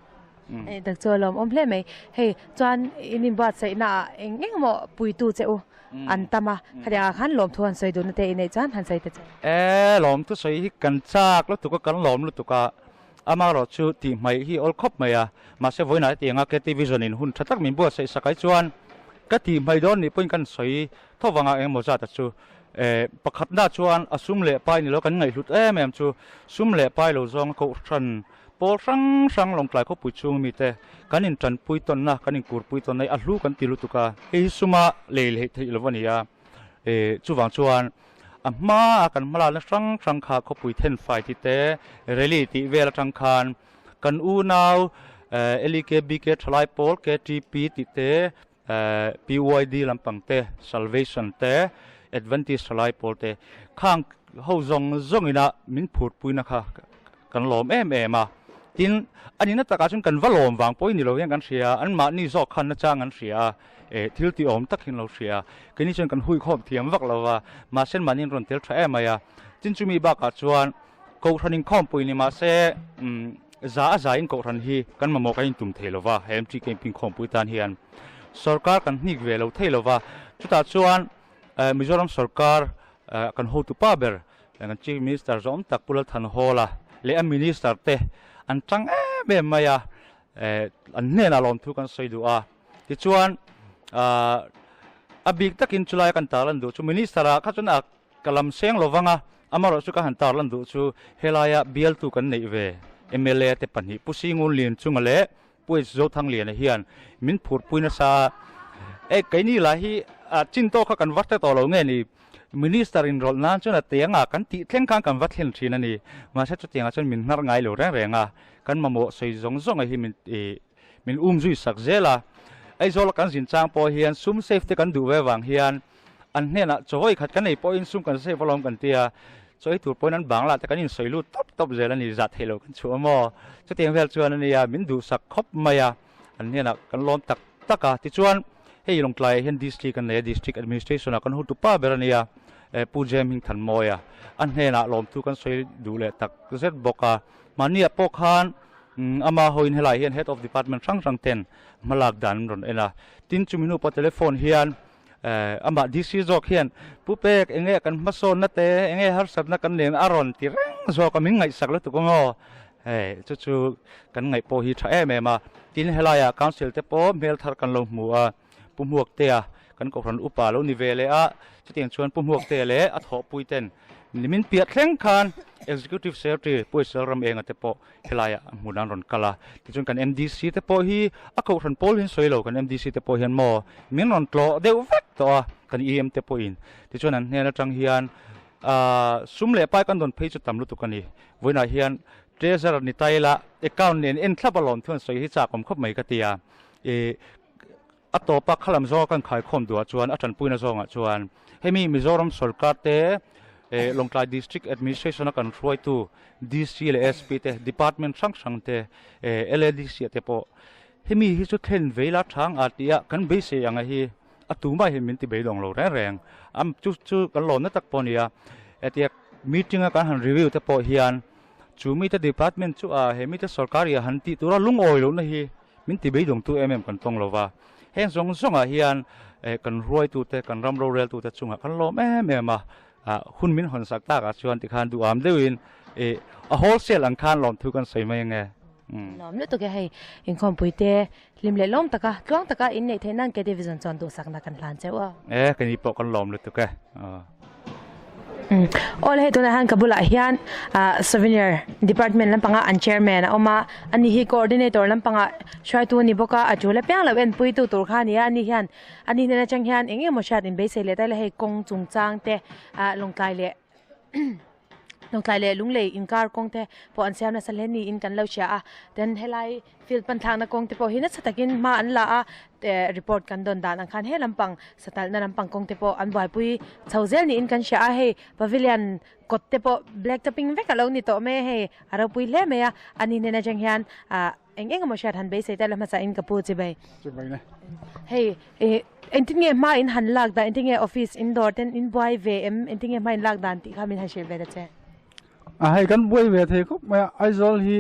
tak cholom om hle mai hei chuan in bat sai na engeng mo pui tu cheu an tama kharia khan lom thuan sei du na te nei chan han sei te lom tu sei hi kan chak lo tu ka kan lom lu tu ka amaro chu ti mai hi ol khop mai ma se voina ti nga ke television in hun thatak min bo sei sakai chuan ka ti mai don ni point kan soi thowanga eng mo za ta chu pakhat na chuan asum le pai ni lo kan ngai hlut em chu sum le pai lo zong ko than pol sang long tlai ko pu chung mi te kanin tran pui ton na kanin kur pui ton nei a hlu kan ti lu tu ka e suma le thei lo wania chuwang chuan amma kan mala na sang kha ko pui then fai ti te rally ti vel tang khan kan u naw LKBK thlai pol KTP ti te PYD lampang te salvation te advantage thlai pol te khang ho zong ina min phut pui na kha kan lom em a tin ani na taka chun kan valom wang poi ni lo yang kan ria an ma ni zo khan na chang an ria thil ti om tak hin lo ria kini chun kan hui khom thiam wak lawa ma sen manin ron tel tha emaya tin chumi ba ka chuan ko thaning khom pui ni ma se za in ko than hi kan ma mo ka in tum thelowa MTK ping khom pui tan hian sarkar kan hnik ve lo thelowa chuta chuan Mizoram sarkar kan ho tu pa ber kan chief minister zom tak pulal than hola le a minister te an tang be maya an ne na lom thu kan soidu a ti chuan a big takin chulai kan talan du chu minister a kha chuna kalam seng lovanga amaro chu ka han talan du chu helaya bial tu kan nei ve MLA te pani pusingun lin chungale puis zo thang lian hian min phur puina sa kai ni la hi chin to kha kan wat te to lo nge ni minister in rol nan chuna tianga kan ti thleng khang kan wat thlen thin ani ma sa chu tianga chun min nar ngai lo reng renga kan mamo soi zong zong a hi min zui sak zela ai zol kan jin chang po hian sum safety kan du we wang hian an hena choi khat kan nei po in sum kan se volom kan tia choi tur po nan bangla ta kan in soilu top zela ni zat helo kan chu mo chu tiang vel chuan ani ya min du sak khop maya an hena kan lom tak taka ti chuan hei long tlai hen district kan le district administration kan hu tu pa berania pu jem hing than moya an hena lom tu kan soi du le tak zet boka mania pokhan ama hoin helai hian head of department sang ten malak dan ron ena tin chuminu pa telephone hian ama dc jok hian pupek enge kan mason na te enge har sat na kan leng aron ti reng zo ka min ngai sak la tu ko ngo chu kan ngai po hi tha em ma tin helaya council te po mel thar kan lo mu a pumuak te a kan ko ran upa lo ni vele a chutiang chuan pumuak te le a tho puiten nimin pia thleng khan executive secretary poisal ram enga te po helaya mudan ron kala ti chun kan mdc te po hi a ko ran pol hin soilo kan mdc te po hian mo min ron tlo deu vek to kan em te po in ti chun an hena tang hian sum le pai kan don phei chu tam lu tu kan ni voina hian treasurer ni taila account nen en thlabalon thun soi hi cha kom khop mai ka tia atopa khalam zo kan khai khom du chuan athan puina zonga chuan hemi mizoram sarkar te longtlai district administration kan roi tu dc le sp te department sang te ldc te po hemi hi chu thlen veila thang atia kan be se anga hi atuma hi min ti be long lo reng am chu kan lon na tak ponia atia meeting kan han review te po hian chumi te department chu a hemi te sarkari han ti tura lung oi lo na hi min ti be dong tu kan tong lova hen zong a hian kan roi tu te kan ram ro rel tu te chunga kan lo ma hun min hon sak ta ka chuan ti khan du am deuin a wholesale an khan lom thu kan sei mai nge lom lu to ke hei in khom puite lim le lom taka tlong taka in nei thainan ke division chon du sak na kan hlan chewa kan ni po kan lom lu to ke all he to na han kabula hian souvenir department lampanga an chairman oma ani hi coordinator lampanga shwai tu ni boka achula pyang lo en pui tu tur khani ani hian ani ne chang hian enge mo shat in be se le ta le he kong chung chang te longkai le lunglei inkar kong te po an siam na saleni in kan lo sha then helai fil pan thang na kong te po hina satakin ma an la report kan don dan an khan he lampang satal na lampang kong te po an bai pui chauzel ni in kan sha he pavilion kot te po black topping ve ka lo ni to me he aro pui le me ya ani ne na jang hian eng mo shat han be se ta la ma sa in ka pu chi bai ne hey entinge ma in han lak da entinge office indoor ten in boy vm entinge ma in lak dan ti khamin ha shel ve da che hay kan boi ve the khop ma aizol hi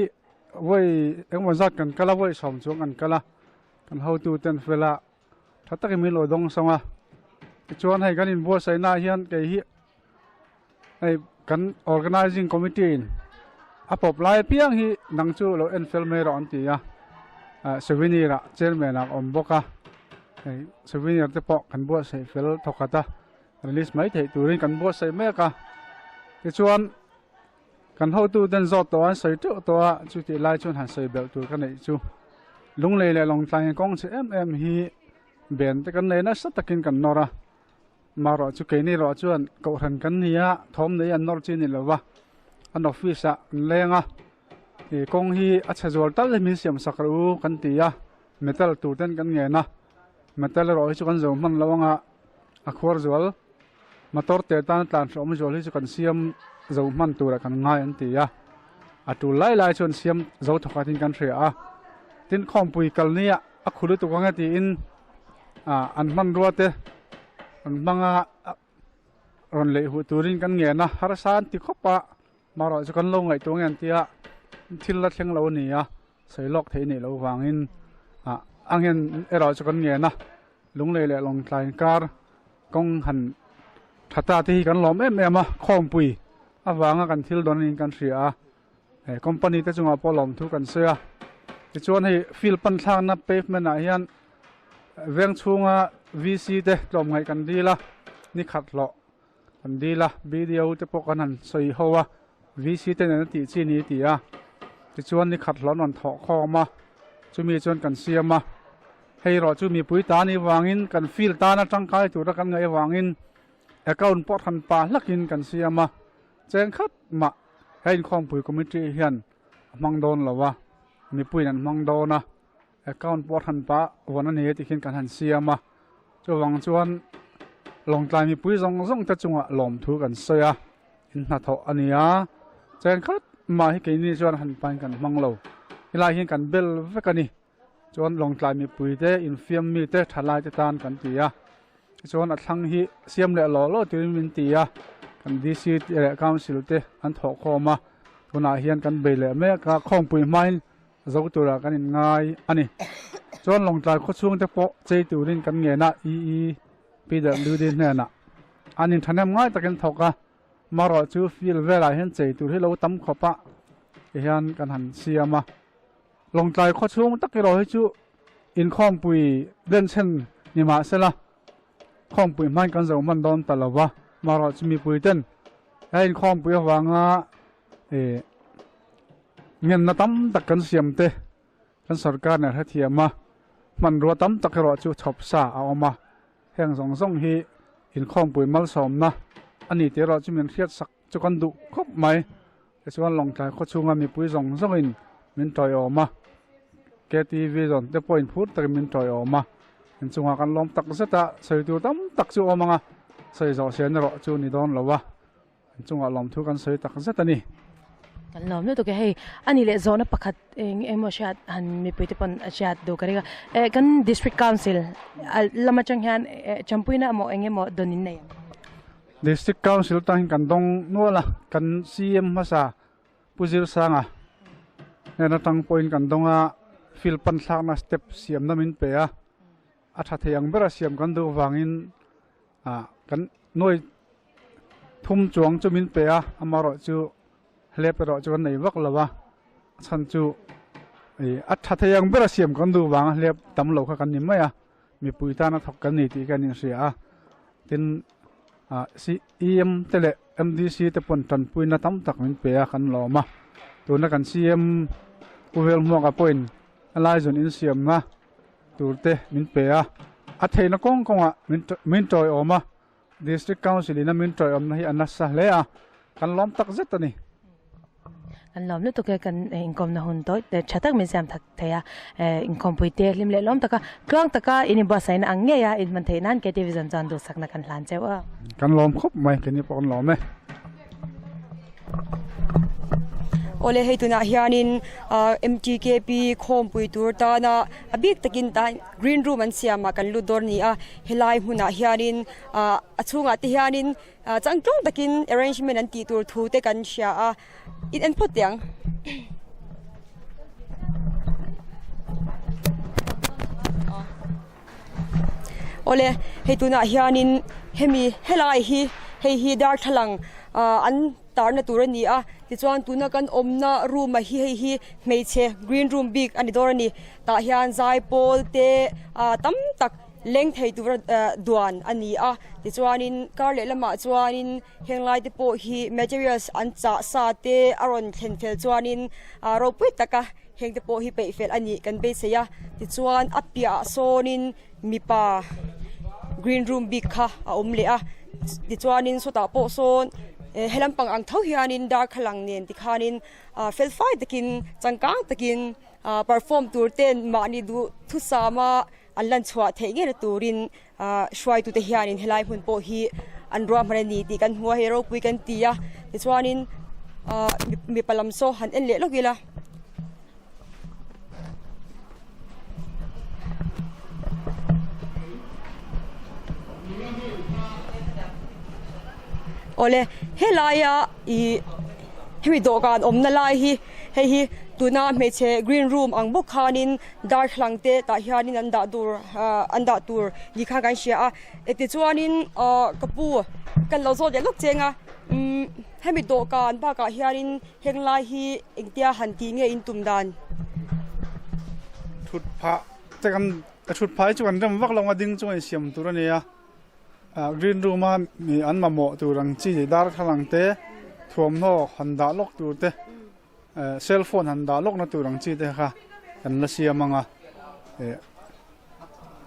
voi engmo zat kan kala voi som chung an kala kan how to ten fela thatak mi lo dong songa chuan hay kan in bo sai na hian ke hi ai kan organizing committee in apop lai piang hi nang chu lo en fel me ron ti ya souvenir chairman om boka ai souvenir te po kan bo sai fel thokata release mai thei turin kan bo sai me ka ti chuan kan ho tu den zot to an sei tu to chu ti lai chun han sei bel tu kan nei chu lung le le long tlang kong che hi ben te kan nei na sa takin kan nora maro chu ke ni ro chuan ko ran kan nia thom nei an nor chin ni lowa an office a lenga kong hi a chajol tal le min siam sakru kan ti ya metal tu ten kan nge na metal ro chu kan zo man lawanga a khwar zol motor te tan tlan rom zol hi chu kan siam zo man tu ra kan ngai an ti ya atu lai chon siam zo thoka tin kan thria tin khom pui kal nia a khulu tu ka ti in an man ruate an manga ron le hu turin kan nge na har san ti khopa maro chu kan lo ngai tu ngan tia thil la thleng lo ni ya seilok thei ni lo wangin anghen ero chu kan nge na lung le long tlai kar kong han thata ti kan lom em a khom pui awanga kan thil don in kan thria company te chunga polom thu kan sia ti chuan hei fil pan thlang na pavement a hian veng chunga vc te tlom ngai kan dila ni khat lo kan dila video te po kan han soi howa vc te na ti chi ni ti a ti chuan ni khat lo non tho khoma chumi chuan kan siama ให้รอจูมีปุ๋ยตานี่วางอินกันฟิลตานะจังกายตัวกันไงวางอินaccount ปอทันปาลักอินกันเสียมาแจ้งคัดมาให้ข้องปุ๋ยคอมมิตี้เฮียนมังโดนหรอวะมีปุ๋ยนั้นมังโดนนะaccount ปอทันปาวันนั้นเหตุที่กันหันเสียมาจะวางชวนลงใจมีปุ๋ยซองจะจงอ่ะหลอมถูกันเสียอินนัทอันนี้อ่ะแจ้งคัดมาให้กินนี่ชวนหันไปกันมังโลเวลาเห็นกันเบลเวกันนี่ชวนลงใจมีปุ๋ยเตอินฟิมมีเตทลายจะตานกันตีอ่ะชวนอัดทั้งฮีเสียมเละหล่อตัวมินตีอ่ะกันดีซีเอเก้าสิลเตอันถกคอมาตัวน่าเฮียนกันเบลเมื่อข้องปุ๋ยไม้จะตัวละกันง่ายอันนี้ชวนลงใจข้อช่วงจะโปะใจตัวนี้กันเงี้ยนะปีเดลือดินเนี่ยนะอันนี้ทันยังง่ายแต่กันถกอ่ะมารอจูฟิลเวลาเห็นใจตัวที่เราตั้มขบปะเฮียนกันหันเสียมาลงใจข้อช่วงตักกิโลให้จูอินข้องปุ๋ยเดินเช่นนี่มาเสละข้องปุ๋ยไม้กันจะมันโดนตลอดวะมารอจะมีปุ๋ยเต้นให้อินข้องปุ๋ยวางอ่ะเงินน่ะตั้มตักกันเสียมเตะกันสกัดเนี่ยถ้าเทียมมามันรัวตั้มตักกิโลจูชอบสาเอามาแห่งสองฮีอินข้องปุ๋ยมัลสมนะอันนี้เดี๋ยวเราจะมีเครียดสักจะกันดุครบไหมแต่ส่วนลงใจข้อช่วงมีปุ๋ยส่งอินมินจอยออกมาแกตีวิจอนเดี๋ยวพออินพูดแต่มินจอยออกมาอินช่วงกันลมตักเสตะใส่ตัวตั้มตักจูออกมาใส่จ่อเสียนรอจูนี่โดนหรอวะอินช่วงลมทุกันใส่ตักเสตะนี่กันลมนี่ตัวแกให้อันนี้เลยโซนปักขัดเอ็มว่าชาติหันมีปุ๋ยที่ปนชาติดูกันเลยกัน district council ลำจังหันจำปุ๋ยน่ะหมอเองหมอโดนนินเนี่ย district council ตั้งกันตรงนู้นละกัน CM ภาษาผู้จิรสังอ่ะเนี่ยตั้ง point กันตรงอ่ะฟิลปันสักนะ step เสียมน้ำมินเปียอัฐที่ยังเบรเสียมกันดูวางอินกันหน่วยทุ่มจวงจูมินเปียอามารอจูเล็บรอจูกันในวักละวะฉันจูอัฐที่ยังเบรเสียมกันดูวางเล็บตำเหลากันนี่ไหมอ่ะมีปุ๋ยตานะทอกกันนี่ที่กันนี่เสียตินCM เตเล MDC เตปนตันปุยนาตั้มตักมินเปียกันหล่อมาตัวนักกัน CM อุเวลมัวกับปุยนอะไรส่วนอินเสียมนะตัวเตมินเปียอัฐเทนกงกงอ่ะมินจอยออกมา District Council นะมินจอยออกมาให้อันนัสซะเลยอ่ะกันล้อมตักเสร็จตัวนี้กันล้อมนี่ตัวแกกันอินคอมนะหุ่นโตแต่ชัดตักไม่แซมทักเทียอินคอมปุยเตลิมเล่ล้อมตะกะกลางตะกะอินบัสไซน์อังเงียอินมันเทนันแกทีวิจันจันดูสักนักกันหลานเจ้ากันล้อมครบไหมกันนี่ปอนล้อมไหมโอเลให้ตัวน่ะเฮียนินMTKP คอมปุยตัวตานะอบิกตะกินตา Green Room อันเสียมากันลุดอร์นี่เฮลายหุ่นน่ะเฮียนินช่วงอ่ะที่เฮียนินจังตรงตะกิน arrangement อันตีตัวทูเตกันเชียอินพุตยังโอเลให้ตัวน่ะเฮียนินเฮมีเฮลายฮีดาร์ทลังอันตาร์นตัวนี้ที่จวนตัวนักกันอมนารูมฮีไม่เช่ Green Room Big อันนี้ตัวนี้ตาเฮียนใจโพลเตตั้มตักเล็งให้ตัวดวนอันนี้ที่จวนินการเล่ละมาจวนินเฮงไลที่โพฮี materials อันจ่าซาเตอารอนเทนเฟลจวนินเราพูดตะกะเฮงที่โพฮีไปเฟลอันนี้กันไปเสียที่จวนอัปยาโซนินมีปา Green Room Big ค่ะอมเละที่จวนินสุดาโพโซนเฮลัมปังอังเท่าเฮียนินดาร์ขลังเนียนที่ขานินเฟลไฟตะกินจังกังตะกินperform ตัวเต้นมานี่ดูทุสามาอันลันชัวเทเกอร์ตูรินช่วยตัวเฮียนินเฮลายหุ่นโปฮีอันรวมมันนี่ตีกันหัวเฮโร่คุยกันตีที่จวนินมีพลัมโซหันเอ็นเละลูกกีฬาโอเลเฮลายเฮมีดอกการอมนาลายฮีตัวน่าไม่ใช่ Green Room อังบุคานินดาร์หลังเตตาเฮียนินอันดาตูร์นี่ข้างกันเชียติจวนินกระปูกันเราโซเดลูกเจงให้มีดอกการบ้ากะเฮียนินเฮงลายฮีอิงเตียหันตีเงอินตุมดานชุดพระแต่กันชุดพระจวนเริ่มวักลงมาดึงจวนเสียมตัวนี้Green Room มีอันมาโมตัวรังจีดาร์ทลังเตะทวมโนหันดาลกตัวเตะเซลโฟนหันดาลกนั่นตัวรังจีเตะค่ะกันละเสียมัง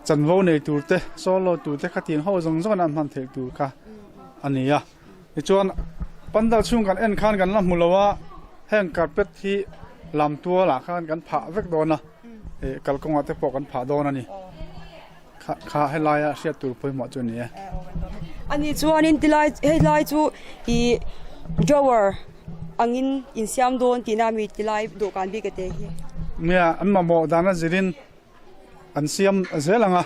จันโวในตัวเตโซโลตัวเตขัดเทียงเขาจงจงนั้นมันเถิดตัวค่ะอันนี้อ่ะจวนปันดาช่วงกันเอ็นข้านกันละมุลว่าแห่งการเป็ดที่ลำตัวหลักข้านกันผ่าเวกโดนนะกัลกงอาเตปกันผ่าโดนนี่ข้าให้ลายเสียตัวไปหมดจนนี้อันนี้จวนนินติลายให้ลายจูอีจาวร์อังอินอินเซียมโดนตีนามีติลายดูการบีกันเตะเมื่ออันมาโมดานะจิรินอันเซียมเซลังอ่ะ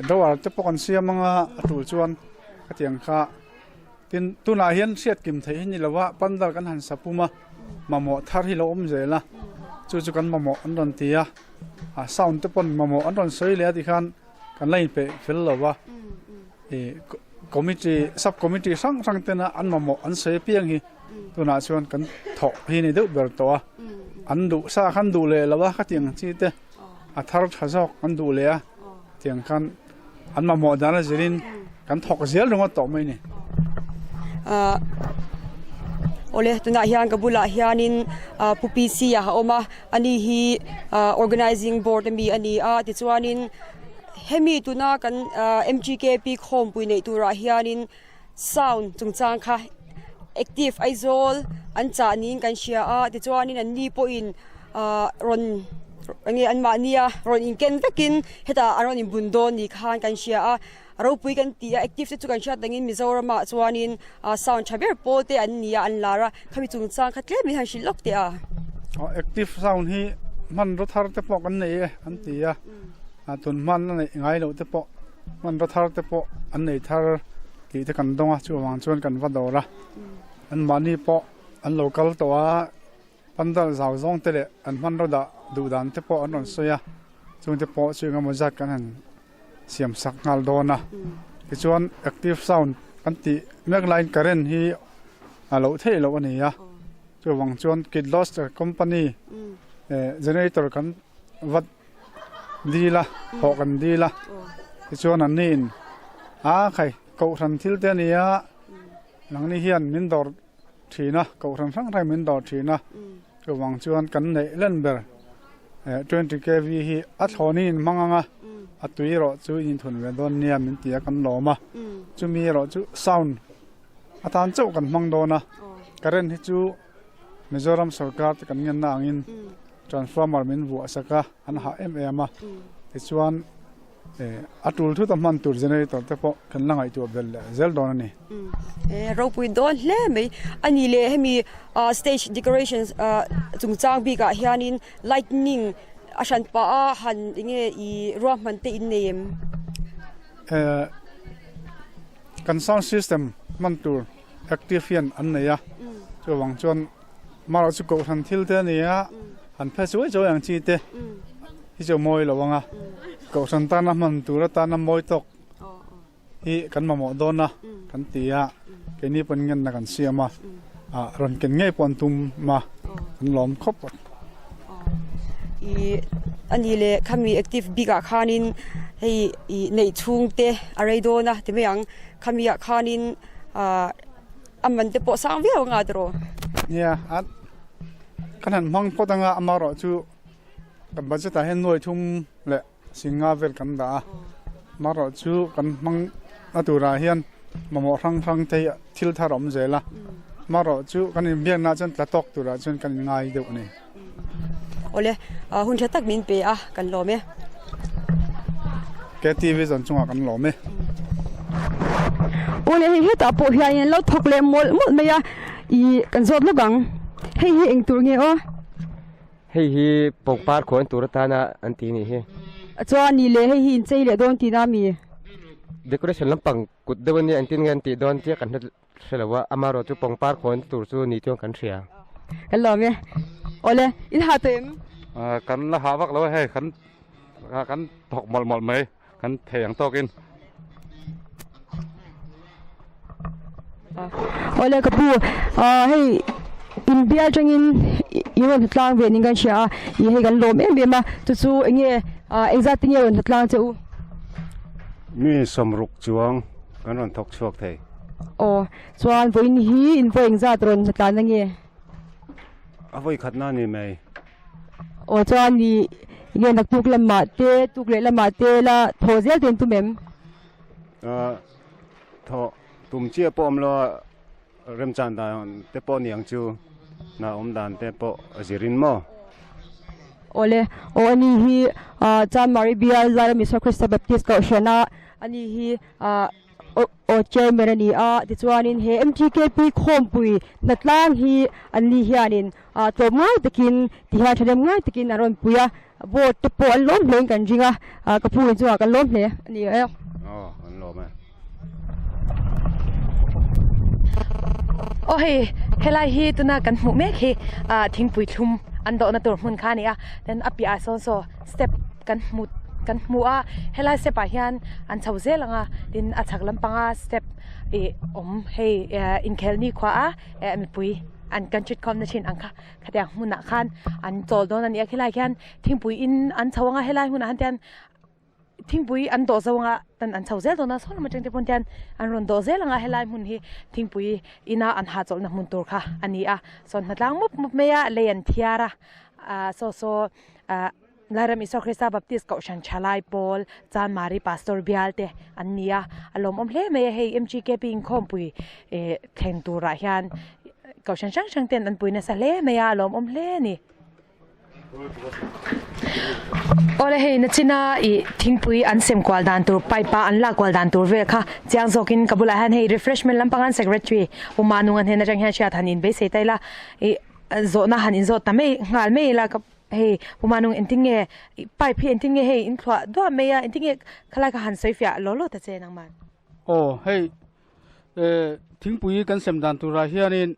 ดาวจะปกันเซียมมังอ่ะตัวจวนขัดเทียงข้าตินตุนาเฮียนเสียดกิมไทยนี่แหละว่าปันดากันหันสับปุมาโมทาร์ฮิโลอมเจละจู่ๆกันมาโมอันดอนตีอ่ะซาวน์จะปนมาโมอันดอนสวยเลยที่ขันกันไล่ไปฟิลล์ว่าคอมมิตี้ซับคอมมิตี้สังเตนะอันมาโมอันเสียเพียงฮีตุนาชวนกันถกฮีนี่ดูเบิร์ตัวอันดูซาขันดูเลยแล้วว่าขัดยังที่เตะทาร์ทฮัซอกอันดูเลยอ่ะเทียงขันอันมาโมดานะจิรินกันถกเสียลงมาต่อไม่นี่โอเลตุนาฮิอันกับบุลาฮิอานินปูปีซีอะออกมาอันนี้ฮีorganizing board มีอันนี้ติดชวนินเฮมีตุนากันMGKP คอมปุยในตัวฮิอานิน sound จงจางค่ะ active isol อันจานินกันเชียติดชวนินอันนี้ปอินรอนอันนี้อันมาเนี่ยรอนอินเกนตะกินเฮตาอารอนอินบุนโดนนี่ข้างกันเชียเราปุยกันตีactive จะจุกันเชียดังอินมิโซรามาชวนินsound ชาเบอร์โปเตอันนี้อันลาระขมิจงจางคัดเล่มีหันชิลล็อกเตะactive sound ฮีมันรถทาร์เตปอกันนี่อันตีตุนมันนั่นไงเราเตปอมันรถทาร์เตปออันนี้ทาร์ที่จะกันตรงช่วงชวนกันวัดดอระอันมันนี่ปออัน local ตัวปันดาสาวซงเตะอันมันเราดูดันเตปออันนั้นสวยช่วงเตปอช่วยกันมาจัดกันหันเสียมสักงาโดนะที่ชวน active sound กันตีเมื่อไลน์การเรนที่เราเท่เราอันนี้ช่วงชวนกิด lost company generator กันวัดดีละพอกันดีละที่ชวนอันนี้ใครกูทันทิลเตนี่หลังนี้เฮียนมินดอร์ทีนะกูทันทั้งไทยมินดอร์ทีนะช่วงชวนกันในเล่นเบอร์20 kV ฮีอัฐอนี่มังงะอัตุยรอจูอินทุนเวดอนเนี่ยมินตีกันหล่อมาจูมีรอจูซาวน์อาทานเจ้ากันมังโดนะการเรนที่จูมิโซรัมสุรการกันเงินนางอินtransformer มินวัวสักอันหามาที่ชวนอัตุลทุตมันตูร์เจเนเรเตอร์แต่พอกันลังไอตัวเบลเซลดอนนี่เราปุยโดนเล่ไหมอันนี้เลยให้มี stage decorations จงจางบีกะฮิอานิน lightning อาชันป้าหันอย่างเงี้ยอีรวมมันเตอินเนมกัน sound system มันตูร์ active ยันอันนี้จะหวังชวนมาเราจะกูทันทิลเตนี่หันเพชรไว้จะอย่างชีเตที่จะมวยหรือว่ากูทันตาน้ำมันตูร์ตาน้ำมวยตกที่กันมาหมดโดนนะกันตีแค่นี้เป็นเงินนักกันเสียมารันกันง่ายปนตุมมากันล้อมครบอันนี้เลยข้ามี active บีกะขานินให้ในทุ่งเตะอะไรโดนนะแต่ไม่ยังข้ามีขานินอันมันเตะปอสังเวียวงาตัวเนี่ยขนาดมังพอตั้งอามารอจูกับบัจจุบันเห็นหน่วยทุ่มเละสิงห์เวลกันดามารอจูกันมังอตุราเฮียนมาหมอทั้งเตะทิลทารอมเจละมารอจูกันเบียนน่าจะตะตกตุระจนกันง่ายเดียวนี่โอเลหุ่นชัดตักมินเปะกันหล่อไหมแกทีวีจนจุงกันหล่อไหมโอเลเฮ้ตาปูเฮียนเราถกเล่มหมดไม่ยาอีกันสดลูกกังเฮ้เองตัวเงี้ยเฮ้ปกปาร์คนตัวตานะอันที่นี่เฮ้จวนนี่เลยเฮ้อินเจเลยโดนตีนามี decoration ลำปังกุดเดวันนี้อันที่เงินตีโดนเจ้ากันเสร็จว่าอามารอจูปงปาร์คนตัวซูนี่จงกันเสียกันหล่อไหมโอเลอินหาเต็มกันละหาวักแล้วให้กันถกหมดไหมกันเถียงโตกินโอเลกับปูให้อินเบียจังอินยูนทัดลางเวนิกันเชียยี่ให้กันลมเอ็มมาตุสูเงี้ยexact เงี้ยทัดลางเจ้ามีสมรุกจวงกันวันทกชวกไทยโอ้ส่วนพวกนี้อินพวกexact รนทัดลางนั่งเงี้ยเอาไว้ขัดหน้านี่ไหมโอ้ส่วนนี้ nge nak tuk lama te tuk le lama te la thozel ten tu mem tho tum chia pom lo rem chan da te po niang chu na dan te po zirin mo ole o ani hi John Mary Bial Zara Mr. Christa Baptist ko shana ani hi o chairman ani ti chuanin he MTKP khompui natlang hi ani hianin tom ngai takin ti ha thadem ngai takin aron puya vote te po lom leng kan jinga ka pu chu ka lom hle ani an lomโอเฮเฮลายฮีตุนากันหมู่เมฆทิ้งปุ๋ยทุ่มอันโดนตัวมุนค่านี่then api a so stepกันหมู่เฮลายเซปะฮิอันอันเชาเซลังdin a chak lampanga stepเฮอินเคลนี่ขวามีปุ๋ยอันกันจิตคอมนะชินอังค่ะขะแดงหุ่นน่ะคันอันโจลโดนอันนี้เฮลายแค่นทิ้งปุ๋ยอินอันชาวงาเฮลายหุ่นอันเตียนทิ้งปุ๋ยอันโตซะว่าตันอันเชาเซลตัวน่ะสอนมาจังเตปนเตียนอันรอนโตเซลังเฮลายหุ่นฮีทิ้งปุ๋ยอินาอันหาจอลนะมุนตัวค่ะอันนี้สอนนัดลังมุบเมียเลนเทียระลารามิสคริสตาบัพติสก็ชันชลายปอลจานมารีปาสตอร์บิอัลเตอันนี้อารมณ์อมเล่เมียให้MGKPอินคอมปุยเทนตูราฮิอันก็ชันช่างเตียนอันปุยน่ะสะเล่เมียอารมณ์อมเล่นี่โอเลเฮนจินาทิ้งปุยอันเซมกวาลดันตูไปปาอันลากวาลดันตูเวค่ะจางโซกินกับบุลาฮันเฮ refreshment ลำปังอัน secretary อุมานุงันเฮนจังเฮียชาทันอินเบสเตล่าโซน่าหันอินโซตาไม่งานไม่ละกับเฮอุมานุเอ็นทิ้งไปพี่เอ็นทิ้งเฮอินขวาด้วยเมียเอ็นทิ้งคลายกับหันไซฟิอาโลโลตะเจนังมันโอ้เฮ้ทิ้งปุยกันเซมดันตูราเฮียนิน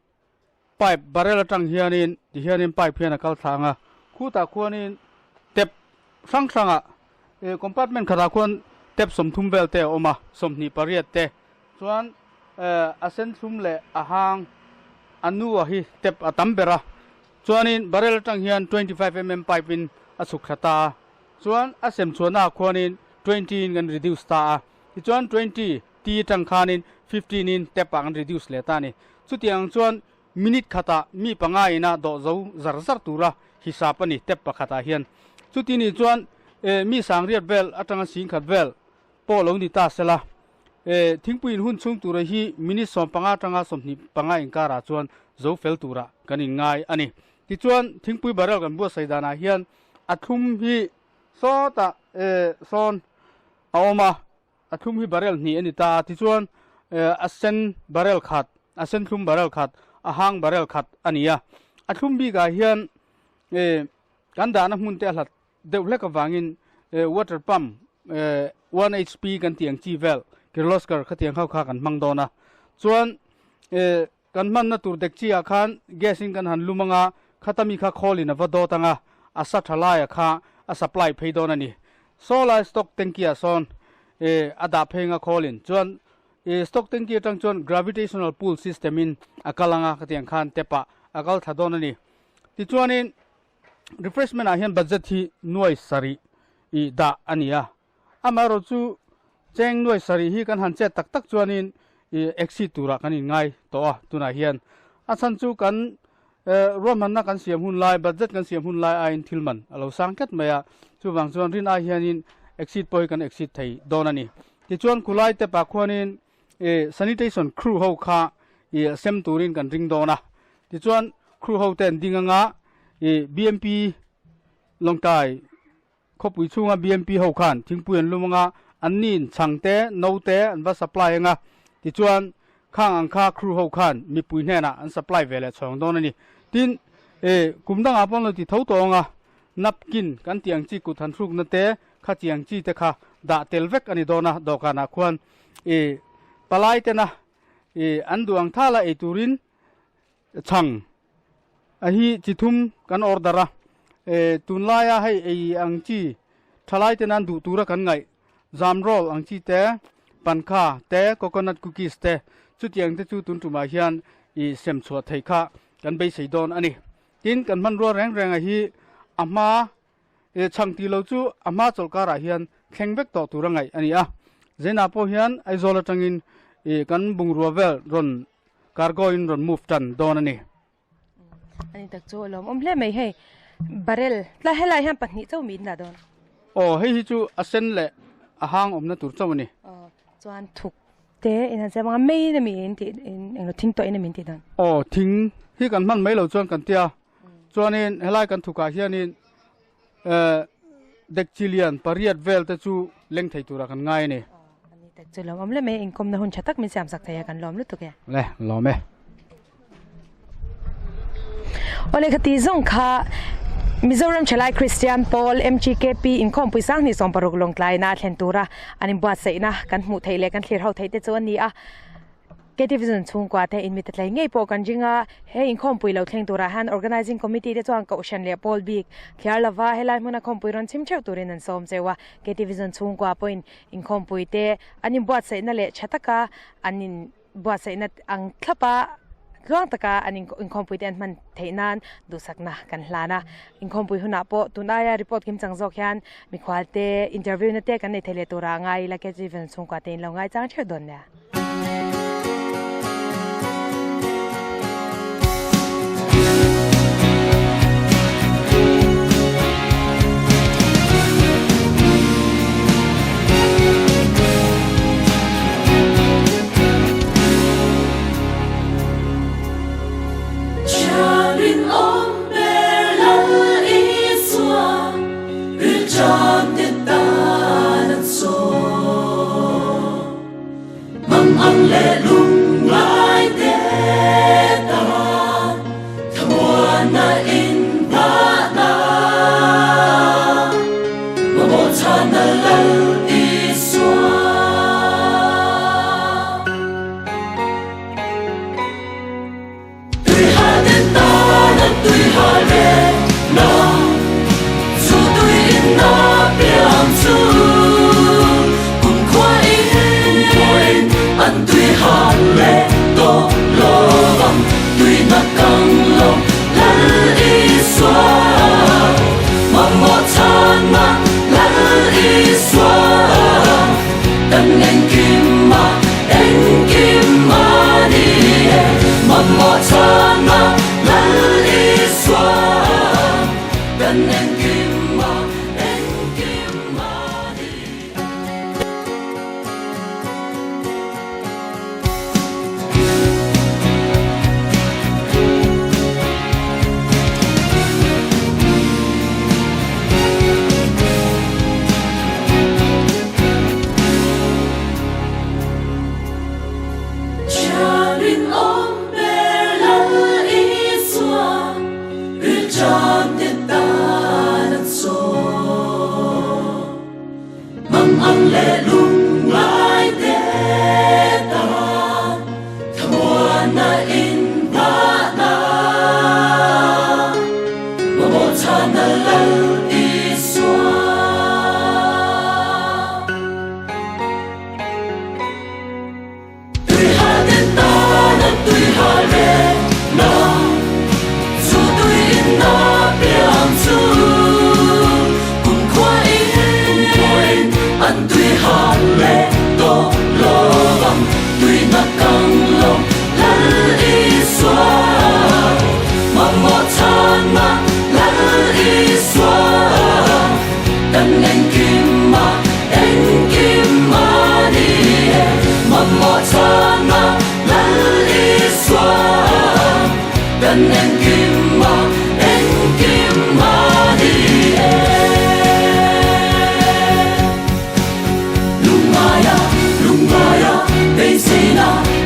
ไปบาร์เรลจังเฮียนินที่เฮียนินไปเพียงนักทางคู่ตาควนินเต็บสังคอมพาร์ตเมนต์ขาควรเต็บสมทุมเวลเตอมาสมนิปารีเตส่วนอาเซนทุมเล่อาหางอันนู้ฮีเต็บอัตัมเบระส่วนนี้บาร์เรลจังเฮียน25 mm ไปเป็นอสุขตาส่วนอาเซมส่วนหน้าควนิน20กันรีดิวส์ตาส่วน20ตีจังคานิน15นินเต็บปังรีดิวส์เลตานี่สุดที่ยังส่วนมินิทขตามีปังไงนะดอกเจ้าจัรตูระฮิสาปนี่เต็บปะขตาเฮียนสุดที่นี่ส่วนมีสังเรียดเวลอัตราสิงขัดเวลโปลงดิตาเสละทิ้งปุยหุ่นซุงตัวฮีมินิสอมปังอาจังอาสมนิปังอาอิงการาส่วนโจเฟลตัวระกันง่ายอันนี้ที่ส่วนทิ้งปุยบาร์เรลกันบัวไซดานาเฮียนอัทุมฮีโซตาซอนเอามาอัทุมฮีบาร์เรลนี่อันนี้ตาที่ส่วนอัเซนบาร์เรลขัดอัเซนทุมบาร์เรลขัดอาหางบาร์เรลขัดอันนี้อัทุมบีกาเฮียนกันดานะมุนเตลัดเดวเล็กวางินwater pump 1 HP กันเตียงจีเวลกิโลสกัร์ขัดเตียงเข้ากันมังโดนะส่วนกันมันนะตัวเด็กจีอาคารแกสิงกันหันลุมังอาขัดมีข้าคอลินะวัดโดตังอาอาสัตทลายข้าอาสัพพลายเพย์โดนันนี่โซลาร์สต็อกเต็งกี้อาซอนอาดาเพย์งาคอลินส่วนสต็อกเต็งกี้จังส่วน gravitational pull system อินอากาลังอาขัดเตียงขันเตปะอากาลทัดโดนันนี่ที่ส่วนนี้refreshment อาเฮียนบัดเจ็ตที่หน่วยสรีดาอันนี้อามาเราจูแจ้งหน่วยสรีฮีกันหันเจตักจวนนี้exit ตัวรักกันง่ายตัวตัวนาเฮียนอาสันจูกันรวมหันนักกันเสียมหุ่นลายบัดเจ็ตกันเสียมหุ่นลายอินทิลมันเราสังเกตไหมจูบางส่วนรินอาเฮียนิน exit ปอยกัน exit ไทยโดนนี่ที่ชวนคุไลแต่ปากควนินsanitation crew เขาข้าเซมตูรินกันริงโดนะที่ชวนครูเขาเต้นดิ้งงะBMP ลงใต้ขบวิชุงBMP เขาขันทิ้งปืนลุมงะอันนี้ช่างเตะโนเตะอันว่า supply งะที่ชวนข้างอังคาครูเขาขันมีปืนแน่นะอัน supply เวลาช่องโดนนี่ทีนกลุ่มดังอาปอนเราที่เท่าตัวงะนับกินกันเตียงจีกุทันทุกนั่นเตะข้าเตียงจีเตะข้าด่าเตลเวกอันนี้โดนนะดอกกันนะควรปลายเตนะอันดวงท่าละตุรินช่างฮีจิทุมกันออร์ดาระตุนลายให้อังจีทลายเตนันดูตัวกันไงจามโรลอังจีเตปันข้าเตโคโคนัทคุกกี้เตจุดยังเตจุตุนตุมาเฮียนเซมสวดไทยข้ากันไปใส่โดนอันนี้กินกันมันรัวแรงฮีอามาช่างตีเราจูอามาจลการะเฮียนแข่งเวกต่อตัวไงอันนี้เจนาโพเฮียนไอโซลจังอินกันบุงรัวเวลรอนการ์โกอินรอนมูฟตันโดนอันนี้อันนี้ตักโจลมเล่ไม่ให้ barrel la helai ham pahni chau min na don oh hei hi chu asen le ahang omna tur chawani chuan thuk te ina chama mei na mi in ti in thing to in min ti don oh thing hi kan man mai lo chuan kan tia chuanin helai kan thuka hianin dek chilian pariat vel te chu leng thei tura kan ngai ni tak chu lom le me in kom na hun chatak min sam sak thaya kan lom lu tu ke le lome ole khati zong kha Mizoram Chalai Christian Paul MGKP in kom puisang ni som paruk long tlai na thlen tura anin bua seina kan hmu theile kan thlir ho theite chu ani a ke division chung kwa the in mit tlai ngei po kan jinga he in kom pui lo thleng tura han organizing committee te chuan ko shan le Paul big khiar lawa helai muna kom pui ron chim cheu turin an som chewa ke division chung kwa point in kom pui te anin bua seina le chataka anin bua seina ang thlapa Luang taka aning inkompui ten man theinan du sakna kan hlana inkompui huna po tunaya report kim changjok hian mi khwalte interview na te kan nei thele tura ngai la ke jiven chung kwa ten lo ngai chang thir don na Ang lệ lung lại thế ta thua na in ba na mà một cha na lal đi xóa tuy hà đến ta na tuy hà lệ na dù tuy in na biang chu anh tuy hà lệ to lo vắng tuy na căng lòng lal đi xóa mà một cha na lal đi xóa đàn anh kim mà đi mà một cha na lal đi xóa đàn anh kim mà đi Ang lệ lung lại thế ta thua na in ba na mà một cha na lal đi xóa tuy hà đến ta na tuy hà lệ na dù tuy in na biang chu cùng khoai anh tuy hà lệ to lo vắng tuy na căng lòng lal đi xóa mà một cha na lal đi xóa đàn anh kim mà đi mà một cha na lal đi xóa đàn anh kim mà đi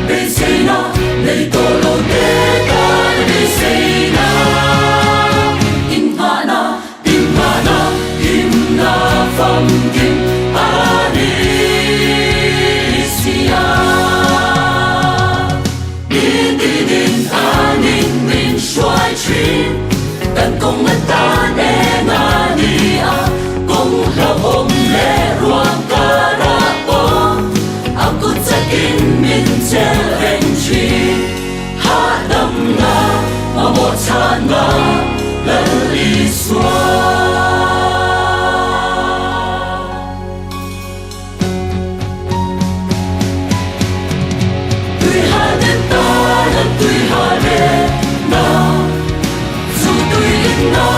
Besina, nei tolo te kan besina. Imana, himna fam kim anisia. Din anin min shuai chin, dan kong ta ne na nia, kong la om le ruang karapo. Aku takin min tel chi ha dam na ma mo chan na la li xóa tuy hà đến ta na tuy hà lệ na dù tuy in na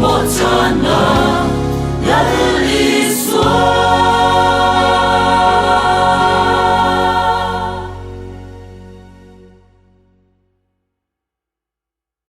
我刹那，人